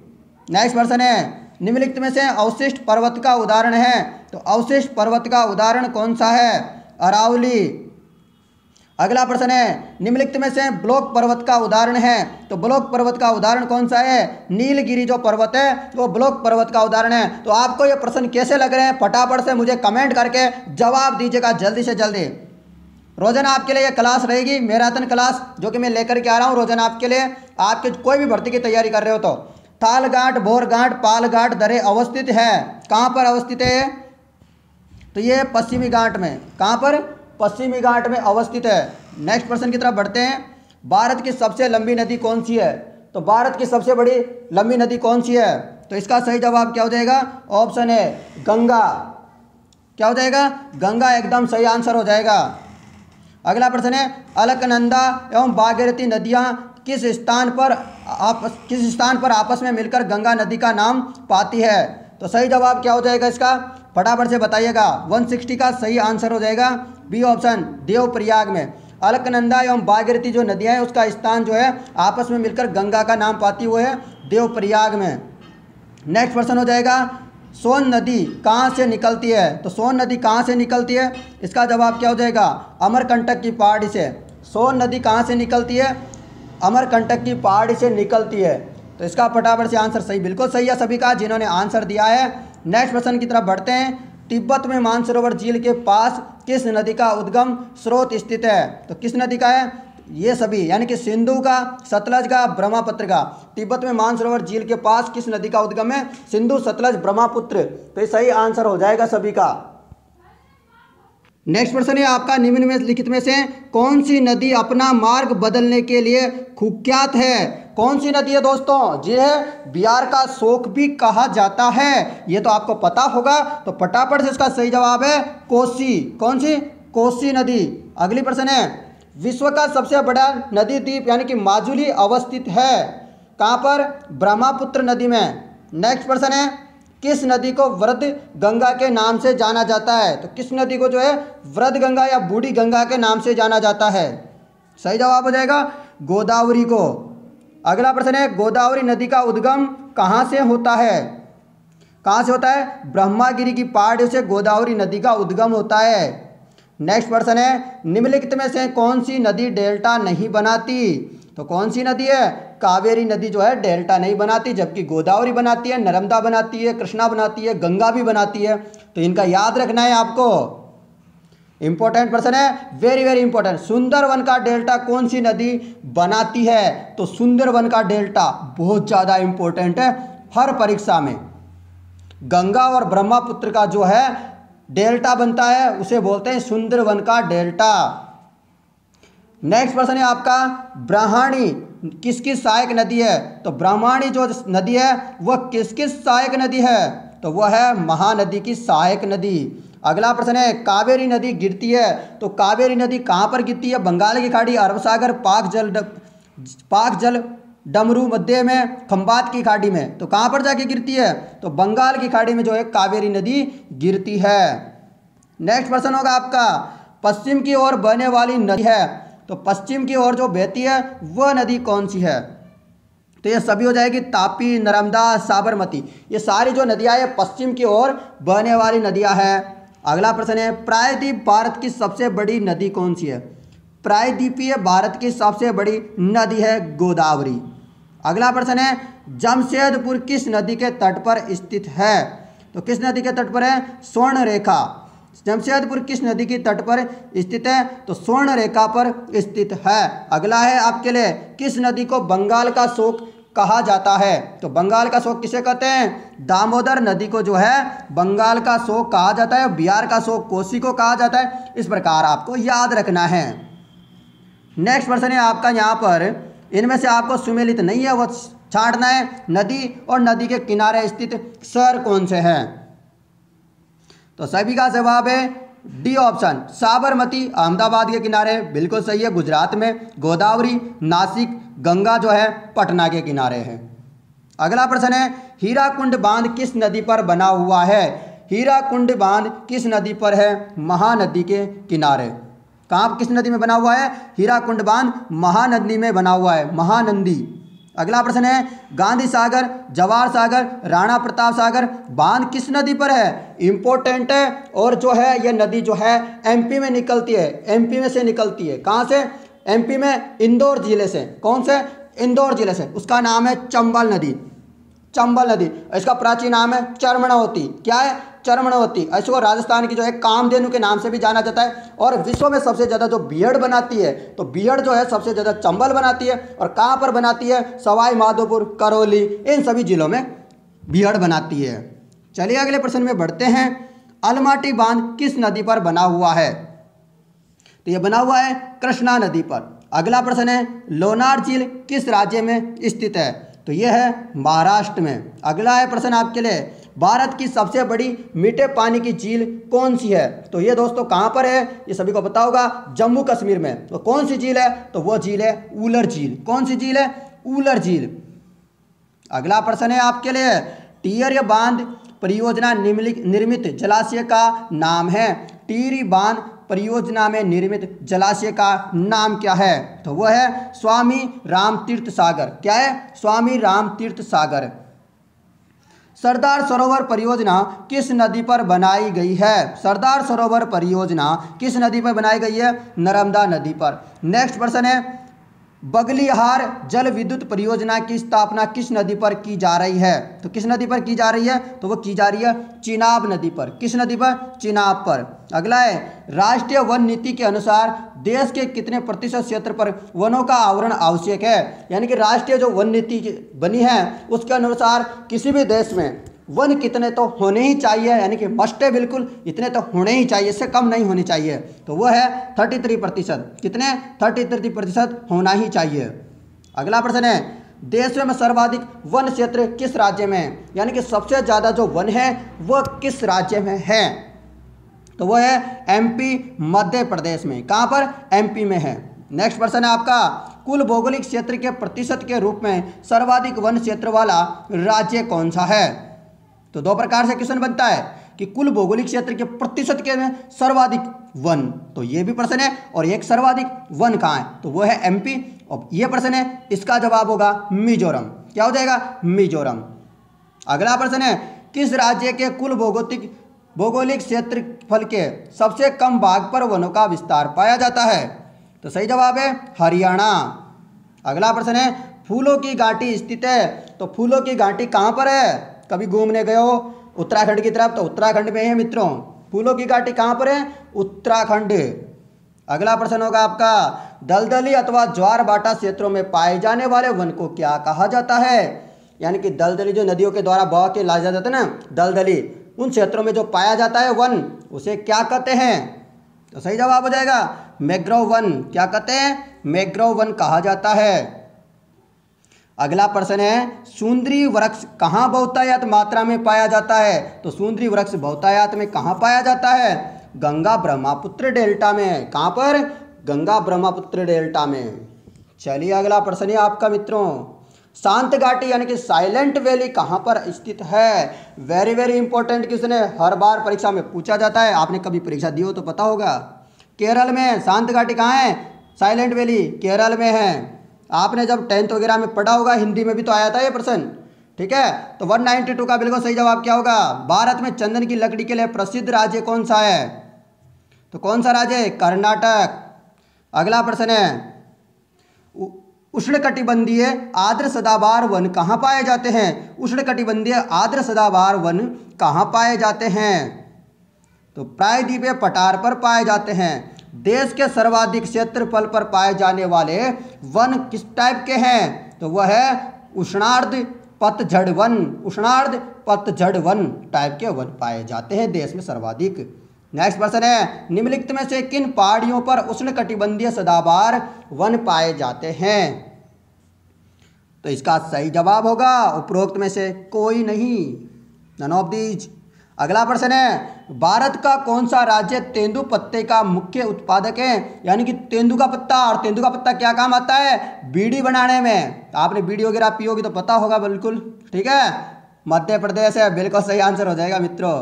नेक्स्ट प्रश्न है, निम्नलिखित में से अवशिष्ट पर्वत का उदाहरण है, तो अवशिष्ट पर्वत का उदाहरण कौन सा है, अरावली। अगला प्रश्न है, निम्नलिखित में से ब्लॉक पर्वत का उदाहरण है, तो ब्लॉक पर्वत का उदाहरण कौन सा है, नीलगिरी जो पर्वत है वो ब्लॉक पर्वत का उदाहरण है। तो आपको ये प्रश्न कैसे लग रहे हैं, फटाफट से मुझे कमेंट करके जवाब दीजिएगा जल्दी से जल्दी। रोजाना आपके लिए ये क्लास रहेगी, मैराथन क्लास जो कि मैं लेकर के आ रहा हूँ रोजाना आपके लिए। आपके कोई भी भर्ती की तैयारी कर रहे हो तो थालघाट, बोरघाट, पालघाट दर्रे अवस्थित है, कहाँ पर अवस्थित है, तो ये पश्चिमी घाट में। कहाँ पर, पश्चिमी घाट में अवस्थित है। नेक्स्ट प्रश्न की तरफ बढ़ते हैं, भारत की सबसे लंबी नदी कौन सी है, तो भारत की सबसे बड़ी लंबी नदी कौन सी है, तो इसका सही जवाब क्या हो जाएगा, ऑप्शन है गंगा। क्या हो जाएगा, गंगा एकदम सही आंसर हो जाएगा। अगला प्रश्न है, अलकनंदा एवं भागीरथी नदियाँ किस स्थान पर आपस में मिलकर गंगा नदी का नाम पाती है, तो सही जवाब क्या हो जाएगा इसका, फटाफट से बताइएगा। 160 का सही आंसर हो जाएगा बी ऑप्शन, देवप्रयाग में। अलकनंदा एवं भागीरथी जो नदियाँ हैं उसका स्थान जो है आपस में मिलकर गंगा का नाम पाती हुए है देवप्रयाग में। नेक्स्ट प्रश्न हो जाएगा, सोन नदी कहाँ से निकलती है, तो सोन नदी कहाँ से निकलती है, इसका जवाब क्या हो जाएगा, अमरकंटक की पहाड़ी से। सोन नदी कहाँ से निकलती है, अमरकंटक की पहाड़ी से निकलती है। तो इसका फटाफट से आंसर सही, बिल्कुल सही है सभी का जिन्होंने आंसर दिया है। नेक्स्ट प्रश्न की तरफ बढ़ते हैं। तिब्बत में मानसरोवर झील के पास किस नदी का उद्गम स्रोत स्थित है? तो किस नदी का है? ये सभी यानी कि सिंधु का, सतलज का, ब्रह्मपुत्र का। तिब्बत में मानसरोवर झील के पास किस नदी का उद्गम है? सिंधु, सतलज, ब्रह्मपुत्र। तो ये सही आंसर हो जाएगा सभी का। नेक्स्ट प्रश्न है आपका, निम्न में लिखित में से कौन सी नदी अपना मार्ग बदलने के लिए कुख्यात है? कौन सी नदी है दोस्तों? जी है बिहार का शोक भी कहा जाता है, ये तो आपको पता होगा। तो फटाफट से इसका सही जवाब है कोसी। कौन सी? कोसी नदी। अगली प्रश्न है, विश्व का सबसे बड़ा नदी द्वीप यानी कि माजुली अवस्थित है कहाँ पर? ब्रह्मपुत्र नदी में। नेक्स्ट प्रश्न है, किस नदी को वृद्ध गंगा के नाम से जाना जाता है? तो किस नदी को जो है वृद्ध गंगा या बूढ़ी गंगा के नाम से जाना जाता है? सही जवाब हो जाएगा गोदावरी को। अगला प्रश्न है, गोदावरी नदी का उद्गम कहाँ से होता है? कहाँ से होता है? ब्रह्मागिरी की पहाड़ियों से गोदावरी नदी का उद्गम होता है। नेक्स्ट प्रश्न है, निम्नलिखित में से कौन सी नदी डेल्टा नहीं बनाती? तो कौन सी नदी है? कावेरी नदी जो है डेल्टा नहीं बनाती, जबकि गोदावरी बनाती है, नर्मदा बनाती है, कृष्णा बनाती है, गंगा भी बनाती है। तो इनका याद रखना है आपको। इंपॉर्टेंट प्रश्न है, वेरी वेरी इंपॉर्टेंट। सुंदरवन का डेल्टा कौन सी नदी बनाती है? तो सुंदरवन का डेल्टा बहुत ज़्यादा इंपॉर्टेंट है हर परीक्षा में। गंगा और ब्रह्मपुत्र का जो है डेल्टा बनता है उसे बोलते हैं सुंदरवन का डेल्टा। नेक्स्ट प्रश्न है आपका, ब्राह्मणी किसकी सहायक नदी है? तो ब्राह्मणी जो नदी है वह किसकी सहायक नदी है? तो वह है महानदी की सहायक नदी। अगला प्रश्न है, कावेरी नदी गिरती है तो कावेरी नदी कहाँ पर गिरती है? बंगाल की खाड़ी, अरब सागर, पाक जल डमरू मध्य में, खंबात की खाड़ी में। तो कहाँ पर जाके गिरती है? तो बंगाल की खाड़ी में जो है कावेरी नदी गिरती है। नेक्स्ट प्रश्न होगा आपका, पश्चिम की ओर बहने वाली नदी है तो पश्चिम की ओर जो बहती है वह नदी कौन सी है? तो ये सभी हो जाएगी तापी, नर्मदा, साबरमती। ये सारी जो नदियाँ हैं पश्चिम की ओर बहने वाली नदियाँ हैं। अगला प्रश्न है, प्रायद्वीप भारत की सबसे बड़ी नदी कौन सी है? प्रायद्वीपीय भारत की सबसे बड़ी नदी है गोदावरी। अगला प्रश्न है, जमशेदपुर किस नदी के तट पर स्थित है? तो किस नदी के तट पर है? स्वर्ण रेखा। जमशेदपुर किस नदी के तट पर स्थित है? तो स्वर्ण रेखा पर स्थित है। अगला है आपके लिए, किस नदी को बंगाल का शोक कहा जाता है? तो बंगाल का शोक किसे कहते हैं? दामोदर नदी को जो है बंगाल का शोक कहा जाता है। बिहार का शोक कोसी को कहा जाता है। इस प्रकार आपको याद रखना है। नेक्स्ट प्रश्न है आपका, यहाँ पर इनमें से आपको सुमेलित नहीं है वो छांटना है। नदी और नदी के किनारे स्थित शहर कौन से हैं? तो सभी का जवाब है डी ऑप्शन, साबरमती अहमदाबाद के किनारे, बिल्कुल सही है, गुजरात में। गोदावरी नासिक, गंगा जो है पटना के किनारे है। अगला प्रश्न है, हीराकुंड बांध किस नदी पर बना हुआ है? हीराकुंड बांध किस नदी पर है? महानदी के किनारे। कहाँ, किस नदी में बना हुआ है? हीराकुंड बांध महानदी में बना हुआ है, महानंदी। अगला प्रश्न है, गांधी सागर, जवाहर सागर, राणा प्रताप सागर बांध किस नदी पर है? इंपॉर्टेंट है। और जो है यह नदी जो है एमपी में निकलती है, एमपी में से निकलती है। कहाँ से? एमपी में इंदौर जिले से। कौन से? इंदौर जिले से। उसका नाम है चंबल नदी, चंबल नदी। इसका प्राचीन नाम है चर्मणावती। क्या है? चर्मणावती। इसको राजस्थान की जो है कामधेनु के नाम से भी जाना जाता है। और विश्व में सबसे ज़्यादा जो बीहड़ बनाती है तो बीहड़ जो है सबसे ज़्यादा चंबल बनाती है। और कहाँ पर बनाती है? सवाई माधोपुर, करौली, इन सभी जिलों में बीहड़ बनाती है। चलिए अगले प्रश्न में बढ़ते हैं। अलमाटी बांध किस नदी पर बना हुआ है? तो ये बना हुआ है कृष्णा नदी पर। अगला प्रश्न है, लोनार झील किस राज्य में स्थित है? तो यह है महाराष्ट्र में। अगला है प्रश्न आपके लिए, भारत की सबसे बड़ी मीठे पानी की झील कौन सी है? तो ये दोस्तों कहाँ पर है? ये सभी को पता होगा, जम्मू कश्मीर में। तो कौन सी झील है? तो वो झील है उलर झील। कौन सी झील है? उलर झील। अगला प्रश्न है आपके लिए, टिहरी बांध परियोजना निर्मित जलाशय का नाम है। टिहरी बांध परियोजना में निर्मित जलाशय का नाम क्या है? तो वह है स्वामी रामतीर्थ सागर। क्या है? स्वामी रामतीर्थ सागर। सरदार सरोवर परियोजना किस नदी पर बनाई गई है? सरदार सरोवर परियोजना किस नदी पर बनाई गई है? नर्मदा नदी पर। नेक्स्ट प्रश्न है, बगलिहार जल विद्युत परियोजना की स्थापना किस नदी पर की जा रही है? तो किस नदी पर की जा रही है? तो वो की जा रही है चिनाब नदी पर। किस नदी पर? चिनाब पर। अगला है, राष्ट्रीय वन नीति के अनुसार देश के कितने प्रतिशत क्षेत्र पर वनों का आवरण आवश्यक है? यानी कि राष्ट्रीय जो वन नीति बनी है उसके अनुसार किसी भी देश में वन कितने तो होने ही चाहिए, यानी कि मस्ट है, बिल्कुल इतने तो होने ही चाहिए, इससे कम नहीं होनी चाहिए। तो वो है 33%। कितने? 33% होना ही चाहिए। अगला प्रश्न है, देश में सर्वाधिक वन क्षेत्र किस राज्य में है? यानी कि सबसे ज़्यादा जो वन है वह किस राज्य में है? तो वो है एमपी, मध्य प्रदेश में। कहाँ पर? एमपी में है। नेक्स्ट प्रश्न है आपका, कुल भौगोलिक क्षेत्र के प्रतिशत के रूप में सर्वाधिक वन क्षेत्र वाला राज्य कौन सा है? तो दो प्रकार से क्वेश्चन बनता है कि कुल भौगोलिक क्षेत्र के प्रतिशत के में सर्वाधिक वन, तो ये भी प्रश्न है, और एक सर्वाधिक वन कहाँ है? तो वो है एमपी। और ये प्रश्न है, इसका जवाब होगा मिजोरम। क्या हो जाएगा? मिजोरम। अगला प्रश्न है, किस राज्य के कुल भौगोलिक क्षेत्रफल के सबसे कम भाग पर वनों का विस्तार पाया जाता है? तो सही जवाब है हरियाणा। अगला प्रश्न है, फूलों की घाटी स्थित है, तो फूलों की घाटी कहाँ पर है? कभी घूमने गए हो उत्तराखंड की तरफ, तो उत्तराखंड में है मित्रों। फूलों की घाटी कहाँ पर है? उत्तराखंड। अगला प्रश्न होगा आपका, दलदली अथवा ज्वार भाटा क्षेत्रों में पाए जाने वाले वन को क्या कहा जाता है? यानी कि दलदली जो नदियों के द्वारा बहा के लाया जाता है ना, दलदली, उन क्षेत्रों में जो पाया जाता है वन, उसे क्या कहते हैं? तो सही जवाब हो जाएगा मैंग्रोव वन। क्या कहते हैं? मैंग्रोव वन कहा जाता है। अगला प्रश्न है, सुंदरी वृक्ष कहाँ बहुतायत मात्रा में पाया जाता है? तो सुंदरी वृक्ष बहुतायत में कहाँ पाया जाता है? गंगा ब्रह्मपुत्र डेल्टा में। कहाँ पर? गंगा ब्रह्मपुत्र डेल्टा में। चलिए अगला प्रश्न है आपका मित्रों, शांत घाटी यानी कि साइलेंट वैली कहाँ पर स्थित है? वेरी वेरी इंपॉर्टेंट क्वेश्चन है, हर बार परीक्षा में पूछा जाता है। आपने कभी परीक्षा दी हो तो पता होगा। केरल में शांत घाटी कहाँ है? साइलेंट वैली केरल में है। आपने जब 10th वगैरह में पढ़ा होगा, हिंदी में भी तो आया था ये प्रश्न, ठीक है। तो 192 का बिल्कुल सही जवाब क्या होगा? भारत में चंदन की लकड़ी के लिए प्रसिद्ध राज्य कौन सा है? तो कौन सा राज्य है? कर्नाटक। अगला प्रश्न है, उष्णकटिबंधीय आर्द्र सदाबहार वन कहाँ पाए जाते हैं? उष्णकटिबंधीय आर्द्र सदाबहार वन कहाँ पाए जाते हैं? तो प्रायद्वीपीय पठार पर पाए जाते हैं। देश के सर्वाधिक क्षेत्रफल पर पाए जाने वाले वन किस टाइप के हैं? तो वह है उष्णार्द्र पतझड़ वन। उष्णार्द्र पतझड़ वन टाइप के वन पाए जाते हैं देश में सर्वाधिक। नेक्स्ट प्रश्न है, निम्नलिखित में से किन पहाड़ियों पर उष्णकटिबंधीय सदाबहार वन पाए जाते हैं? तो इसका सही जवाब होगा उपरोक्त में से कोई नहीं, नन ऑफ दीज। अगला प्रश्न है, भारत का कौन सा राज्य तेंदु पत्ते का मुख्य उत्पादक है? यानी कि तेंदु का पत्ता, और तेंदु का पत्ता क्या काम आता है? बीड़ी बनाने में। आपने बीड़ी वगैरह पियोगी तो पता होगा बिल्कुल, ठीक है। मध्य प्रदेश है, बिल्कुल सही आंसर हो जाएगा मित्रों।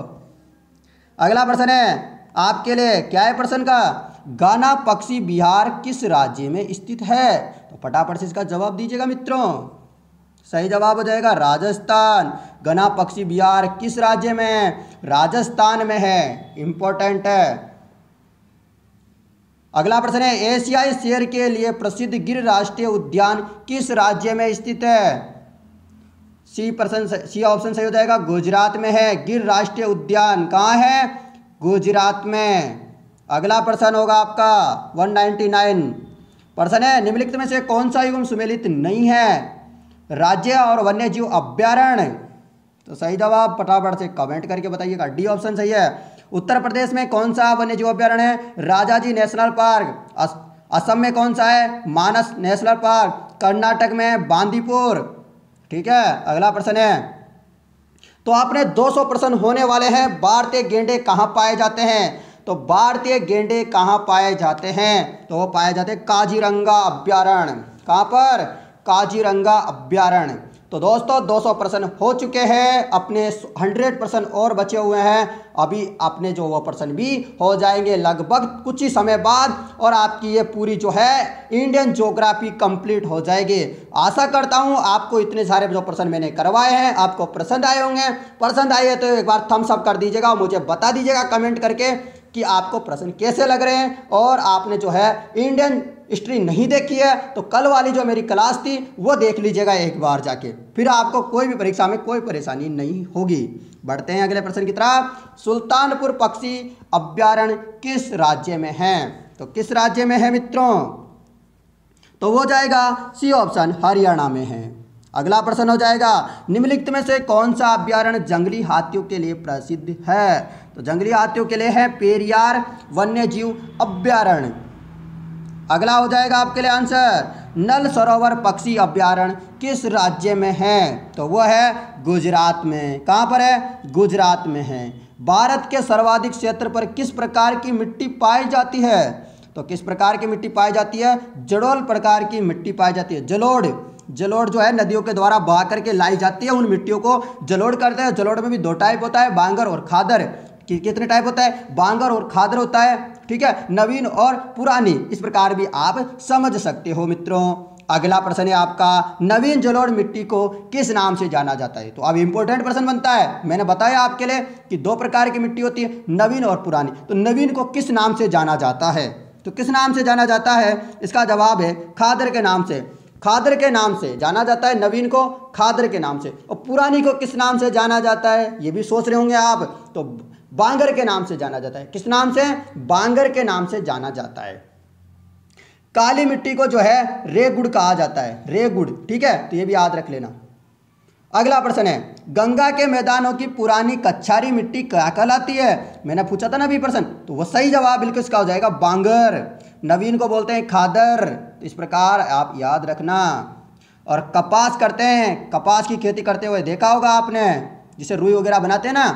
अगला प्रश्न है आपके लिए, क्या है प्रश्न का? गाना पक्षी बिहार किस राज्य में स्थित है? तो फटाफट से इसका जवाब दीजिएगा मित्रों। सही जवाब हो जाएगा राजस्थान। गना पक्षी बिहार किस राज्य में है? राजस्थान में है, इंपॉर्टेंट है। अगला प्रश्न है, एशियाई शेर के लिए प्रसिद्ध गिर राष्ट्रीय उद्यान किस राज्य में स्थित है? सी ऑप्शन सही हो जाएगा, गुजरात में है। गिर राष्ट्रीय उद्यान कहाँ है? गुजरात में। अगला प्रश्न होगा आपका 199 प्रश्न है, निम्नलिखित में से कौन सा एवं सुमेलित नहीं है? राज्य और वन्यजीव अभ्यारण्य। तो सही जवाब फटाफट से कमेंट करके बताइएगा। डी ऑप्शन सही है। उत्तर प्रदेश में कौन सा वन्यजीव अभ्यारण्य है? Rajaji national park. असम में कौन सा है? मानस नेशनल पार्क। कर्नाटक में बांदीपुर, ठीक है। अगला प्रश्न है, तो आपने 200 प्रश्न होने वाले हैं। भारतीय गेंडे कहाँ पाए जाते हैं? तो भारतीय गेंडे कहाँ पाए जाते हैं? तो वो पाए जाते हैं काजीरंगा अभ्यारण्य। कहाँ पर? काजीरंगा अभ्यारण्य। तो दोस्तों 200 प्रश्न हो चुके हैं, अपने 100 प्रश्न और बचे हुए हैं। अभी अपने जो वो प्रश्न भी हो जाएंगे लगभग कुछ ही समय बाद, और आपकी ये पूरी जो है इंडियन ज्योग्राफी कंप्लीट हो जाएगी। आशा करता हूँ आपको इतने सारे जो प्रश्न मैंने करवाए हैं आपको पसंद आए होंगे। पसंद आए हैं तो एक बार थम्स अप कर दीजिएगा और मुझे बता दीजिएगा कमेंट करके कि आपको प्रश्न कैसे लग रहे हैं, और आपने जो है इंडियन हिस्ट्री नहीं देखी है तो कल वाली जो मेरी क्लास थी वो देख लीजिएगा एक बार जाके, फिर आपको कोई भी परीक्षा में कोई परेशानी नहीं होगी। बढ़ते हैं अगले प्रश्न की तरफ। सुल्तानपुर पक्षी अभ्यारण्य किस राज्य में है? तो किस राज्य में है मित्रों? तो वो जाएगा सी ऑप्शन, हरियाणा में है। अगला प्रश्न हो जाएगा, निम्नलिखित में से कौन सा अभ्यारण्य जंगली हाथियों के लिए प्रसिद्ध है? तो जंगली हाथियों के लिए है पेरियार वन्य जीव अभ्यारण्य। अगला हो जाएगा आपके लिए आंसर, नल सरोवर पक्षी अभ्यारण्य किस राज्य में है? तो वह है गुजरात में। कहाँ पर है? गुजरात में है। भारत के सर्वाधिक क्षेत्र पर किस प्रकार की मिट्टी पाई जाती है? तो किस प्रकार की मिट्टी पाई जाती है? जलोढ़ प्रकार की मिट्टी पाई जाती है। जलोढ़ जो है नदियों के द्वारा बहा करके लाई जाती है, उन मिट्टियों को जलोढ़ करते हैं। जलोढ़ में भी दो टाइप होता है, बांगर और खादर। कितने टाइप होता है? बांगर और खादर होता है, ठीक है, नवीन और पुरानी, इस प्रकार भी आप समझ सकते हो मित्रों। अगला प्रश्न है आपका, नवीन जलोढ़ मिट्टी को किस नाम से जाना जाता है? तो अब इंपॉर्टेंट प्रश्न बनता है। मैंने बताया आपके लिए कि दो प्रकार की मिट्टी होती है, नवीन और पुरानी। तो नवीन को किस नाम से जाना जाता है? तो किस नाम से जाना जाता है? इसका जवाब है खादर के नाम से। खादर के नाम से जाना जाता है नवीन को, खादर के नाम से। और पुरानी को किस नाम से जाना जाता है? ये भी सोच रहे होंगे आप। तो बांगर के नाम से जाना जाता है। किस नाम से? बांगर के नाम से जाना जाता है। काली मिट्टी को जो है रेगुड़ कहा जाता है, रेगुड़, ठीक है, तो ये भी याद रख लेना। अगला प्रश्न है, गंगा के मैदानों की पुरानी कच्छारी मिट्टी क्या कहलाती है? मैंने पूछा था ना अभी प्रश्न, तो वो सही जवाब बिल्कुल इसका हो जाएगा बांगर। नवीन को बोलते हैं खादर, तो इस प्रकार आप याद रखना। और कपास करते हैं, कपास की खेती करते हुए देखा होगा आपने, जिसे रुई वगैरह बनाते हैं ना।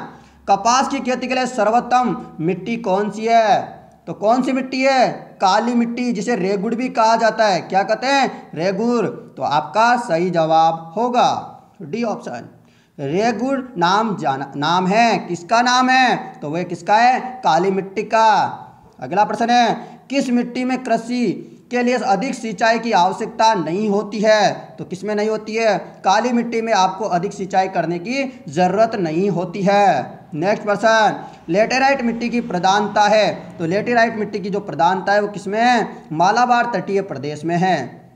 कपास की खेती के लिए सर्वोत्तम मिट्टी कौन सी है? तो कौन सी मिट्टी है? काली मिट्टी, जिसे रेगुड़ भी कहा जाता है। क्या कहते हैं? रेगुड़। तो आपका सही जवाब होगा डी ऑप्शन। रेगुड़ नाम है, किसका नाम है? तो वह किसका है? काली मिट्टी का। अगला प्रश्न है, किस मिट्टी में कृषि के लिए अधिक सिंचाई की आवश्यकता नहीं होती है? तो किसमें नहीं होती है? काली मिट्टी में आपको अधिक सिंचाई करने की जरूरत नहीं होती है। नेक्स्ट प्रश्न, लेटेराइट मिट्टी की प्रधानता है। तो लेटेराइट मिट्टी की जो प्रधानता है वो किसमें है? मालाबार तटीय प्रदेश में है।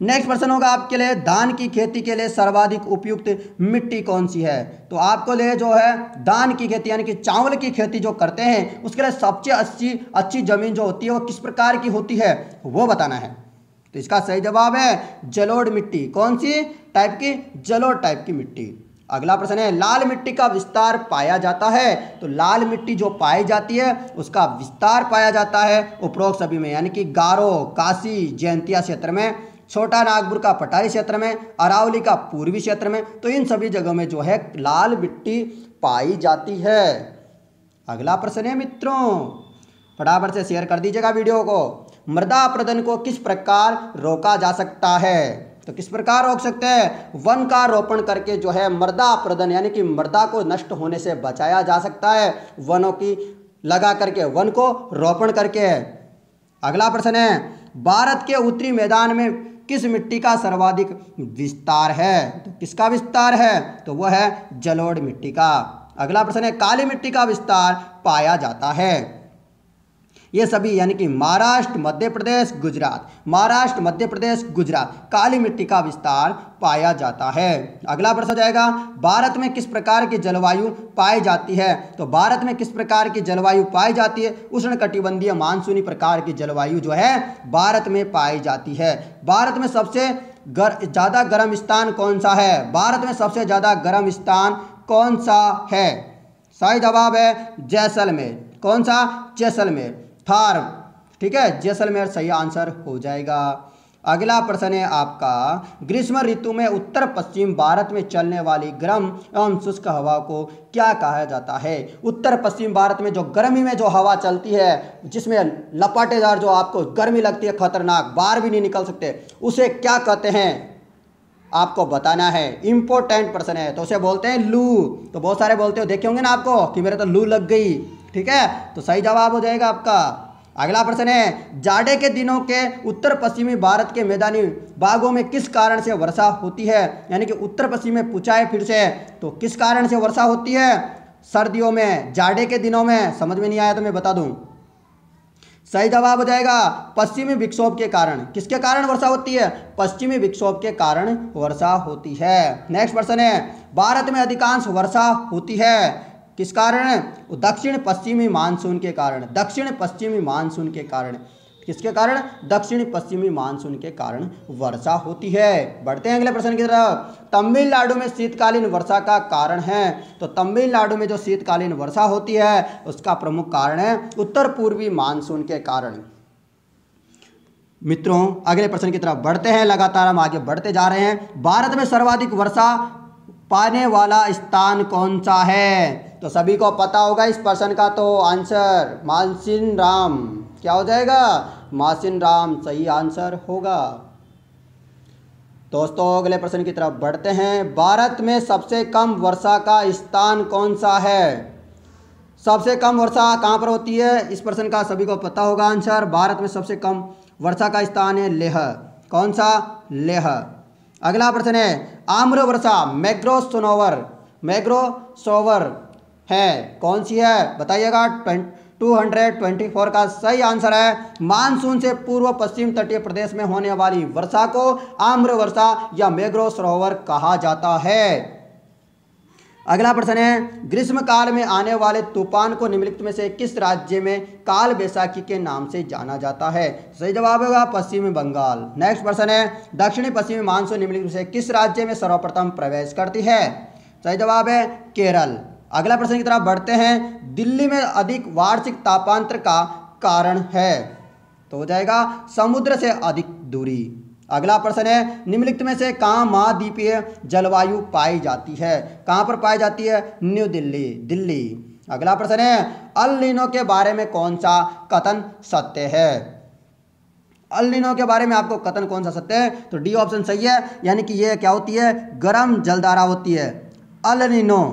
नेक्स्ट प्रश्न होगा आपके लिए, धान की खेती के लिए सर्वाधिक उपयुक्त मिट्टी कौन सी है? तो आपको लिए जो है धान की खेती यानी कि चावल की खेती जो करते हैं उसके लिए सबसे अच्छी जमीन जो होती है वो किस प्रकार की होती है वो बताना है। तो इसका सही जवाब है जलोढ़ मिट्टी। कौन सी टाइप की? जलोढ़ टाइप की मिट्टी। अगला प्रश्न है, लाल मिट्टी का विस्तार पाया जाता है। तो लाल मिट्टी जो पाई जाती है उसका विस्तार पाया जाता है उपरोक्त सभी में, यानी कि गारो, काशी, जयंतिया क्षेत्र में, छोटा नागपुर का पठारी क्षेत्र में, अरावली का पूर्वी क्षेत्र में। तो इन सभी जगहों में जो है लाल मिट्टी पाई जाती है। अगला प्रश्न है मित्रों, फटाफट से शेयर कर दीजिएगा वीडियो को। मृदा अपरदन को किस प्रकार रोका जा सकता है? तो किस प्रकार रोक सकते हैं? वन का रोपण करके जो है मृदा अपरदन यानी कि मृदा को नष्ट होने से बचाया जा सकता है, वनों की लगा करके, वन को रोपण करके। अगला प्रश्न है, भारत के उत्तरी मैदान में किस मिट्टी का सर्वाधिक विस्तार है? तो किसका विस्तार है? तो वह है जलोढ़ मिट्टी का। अगला प्रश्न है, काली मिट्टी का विस्तार पाया जाता है। ये सभी यानी कि महाराष्ट्र, मध्य प्रदेश, गुजरात, महाराष्ट्र, मध्य प्रदेश, गुजरात, काली मिट्टी का विस्तार पाया जाता है। अगला प्रश्न जाएगा, भारत में किस प्रकार की जलवायु पाई जाती है? तो भारत में किस प्रकार की जलवायु पाई जाती है? उष्णकटिबंधीय मानसूनी प्रकार की जलवायु जो है भारत में पाई जाती है। भारत में सबसे ज़्यादा गर्म स्थान कौन सा है? भारत में सबसे ज़्यादा गर्म स्थान कौन सा है? सही जवाब है जैसलमेर। कौन सा? जैसलमेर, थार, ठीक है, जैसलमेर सही आंसर हो जाएगा। अगला प्रश्न है आपका, ग्रीष्म ऋतु में उत्तर पश्चिम भारत में चलने वाली गर्म एवं शुष्क हवा को क्या कहा जाता है? उत्तर पश्चिम भारत में जो गर्मी में जो हवा चलती है, जिसमें लपाटेदार जो आपको गर्मी लगती है, खतरनाक, बाहर भी नहीं निकल सकते, उसे क्या कहते हैं? आपको बताना है। इंपॉर्टेंट प्रश्न है। तो उसे बोलते हैं लू। तो बहुत सारे बोलते हो, देखे होंगे ना आपको कि मेरे तो लू लग गई, ठीक है, तो सही जवाब हो जाएगा आपका। अगला प्रश्न है, जाड़े के दिनों के उत्तर पश्चिमी भारत के मैदानी भागों में किस कारण से वर्षा होती है? यानी कि उत्तर पश्चिम में पूछा है फिर से, तो किस कारण से वर्षा होती है? सर्दियों में, जाड़े के दिनों में। समझ में नहीं आया तो मैं बता दूं, सही जवाब हो जाएगा पश्चिमी विक्षोभ के कारण। किसके कारण वर्षा होती है? पश्चिमी विक्षोभ के कारण वर्षा होती है। नेक्स्ट प्रश्न है, भारत में अधिकांश वर्षा होती है किस कारण? दक्षिण पश्चिमी मानसून के कारण। दक्षिण पश्चिमी मानसून के कारण। किसके कारण? दक्षिण पश्चिमी मानसून के कारण वर्षा होती है। बढ़ते हैं अगले प्रश्न की तरफ। तमिलनाडु में शीतकालीन वर्षा का कारण है। तो तमिलनाडु में जो शीतकालीन वर्षा होती है उसका प्रमुख कारण है उत्तर पूर्वी मानसून के कारण। मित्रों अगले प्रश्न की तरफ बढ़ते हैं, लगातार हम आगे बढ़ते जा रहे हैं। भारत में सर्वाधिक वर्षा पाने वाला स्थान कौन सा है? तो सभी को पता होगा इस प्रश्न का तो आंसर मासिनराम। क्या हो जाएगा? मासिनराम सही आंसर होगा। दोस्तों अगले प्रश्न की तरफ बढ़ते हैं। भारत में सबसे कम वर्षा का स्थान कौन सा है? सबसे कम वर्षा कहाँ पर होती है? इस प्रश्न का सभी को पता होगा आंसर। भारत में सबसे कम वर्षा का स्थान है लेह। कौन सा? लेह। अगला प्रश्न है, आम्र वर्षा मैग्रोसोवर है कौन सी है? बताइएगा। 224 का सही आंसर है मानसून से पूर्व पश्चिम तटीय प्रदेश में होने वाली वर्षा को आम्र वर्षा या मैग्रो सरोवर कहा जाता है। अगला प्रश्न है, ग्रीष्म काल में आने वाले तूफान को निम्नलिखित में से किस राज्य में काल बैसाखी के नाम से जाना जाता है? सही जवाब होगा पश्चिमी बंगाल। नेक्स्ट प्रश्न है, दक्षिणी पश्चिमी मानसून निम्नलिखित में से किस राज्य में सर्वप्रथम प्रवेश करती है? सही जवाब है केरल। अगला प्रश्न की तरफ बढ़ते हैं। दिल्ली में अधिक वार्षिक तापांतर का कारण है? तो हो जाएगा समुद्र से अधिक दूरी। अगला प्रश्न है, निम्नलिखित में से कहाँ महाद्वीपीय जलवायु पाई जाती है? कहाँ पर पाई जाती है? न्यू दिल्ली, दिल्ली। अगला प्रश्न है, अल नीनो के बारे में कौन सा कथन सत्य है? अल नीनो के बारे में आपको कथन कौन सा सत्य है? तो डी ऑप्शन सही है, यानी कि ये क्या होती है? गर्म जलधारा होती है अल नीनो।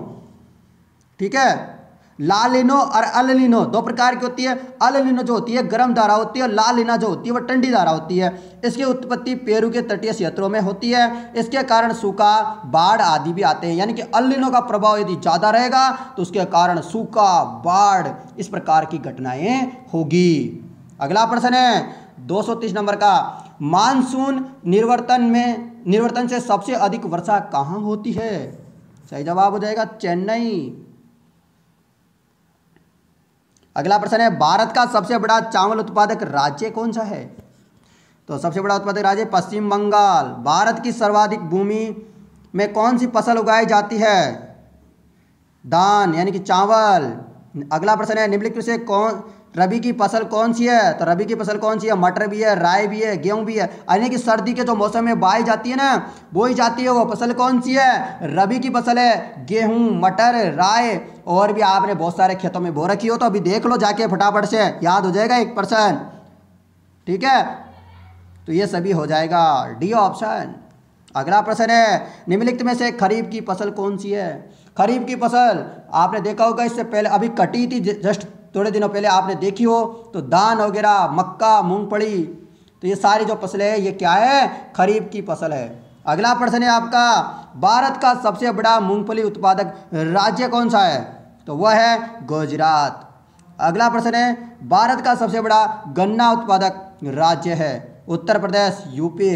ठीक है, ला लीनो और अल लीनो दो प्रकार की होती है। अल लीनो जो होती है गर्म धारा होती है, ला लीना जो होती है वह ठंडी धारा होती है। इसकी उत्पत्ति पेरू के तटीय क्षेत्रों में होती है। इसके कारण सूखा, बाढ़ आदि भी आते हैं। यानी कि अल लीनो का प्रभाव यदि ज़्यादा रहेगा तो उसके कारण सूखा, बाढ़ इस प्रकार की घटनाएं होगी। अगला प्रश्न है 230 नंबर का, मानसून निवर्तन से सबसे अधिक वर्षा कहाँ होती है? सही जवाब हो जाएगा चेन्नई। अगला प्रश्न है, भारत का सबसे बड़ा चावल उत्पादक राज्य कौन सा है? तो सबसे बड़ा उत्पादक राज्य पश्चिम बंगाल। भारत की सर्वाधिक भूमि में कौन सी फसल उगाई जाती है? धान यानी कि चावल। अगला प्रश्न है, निम्नलिखित से रबी की फसल कौन सी है? तो रबी की फसल कौन सी है? मटर भी है, राई भी है, गेहूं भी है। यानी कि सर्दी के जो मौसम में बोई जाती है ना, बोई जाती है वो फसल कौन सी है? रबी की फसल है। गेहूं, मटर, राय और भी आपने बहुत सारे खेतों में बो रखी हो तो अभी देख लो जाके फटाफट से, याद हो जाएगा 1%। ठीक है, तो ये सभी हो जाएगा डी ऑप्शन। अगला प्रश्न है, निम्नलिखित में से खरीफ की फसल कौन सी है? खरीफ की फसल आपने देखा होगा, इससे पहले अभी कटी थी, जस्ट थोड़े दिनों पहले आपने देखी हो, तो धान वगैरह, मक्का, मूंगफली, तो ये सारी जो फसलें है ये क्या है? खरीफ की फसल है। अगला प्रश्न है आपका, भारत का सबसे बड़ा मूंगफली उत्पादक राज्य कौन सा है? तो वह है गुजरात। अगला प्रश्न है, भारत का सबसे बड़ा गन्ना उत्पादक राज्य है? उत्तर प्रदेश, यूपी।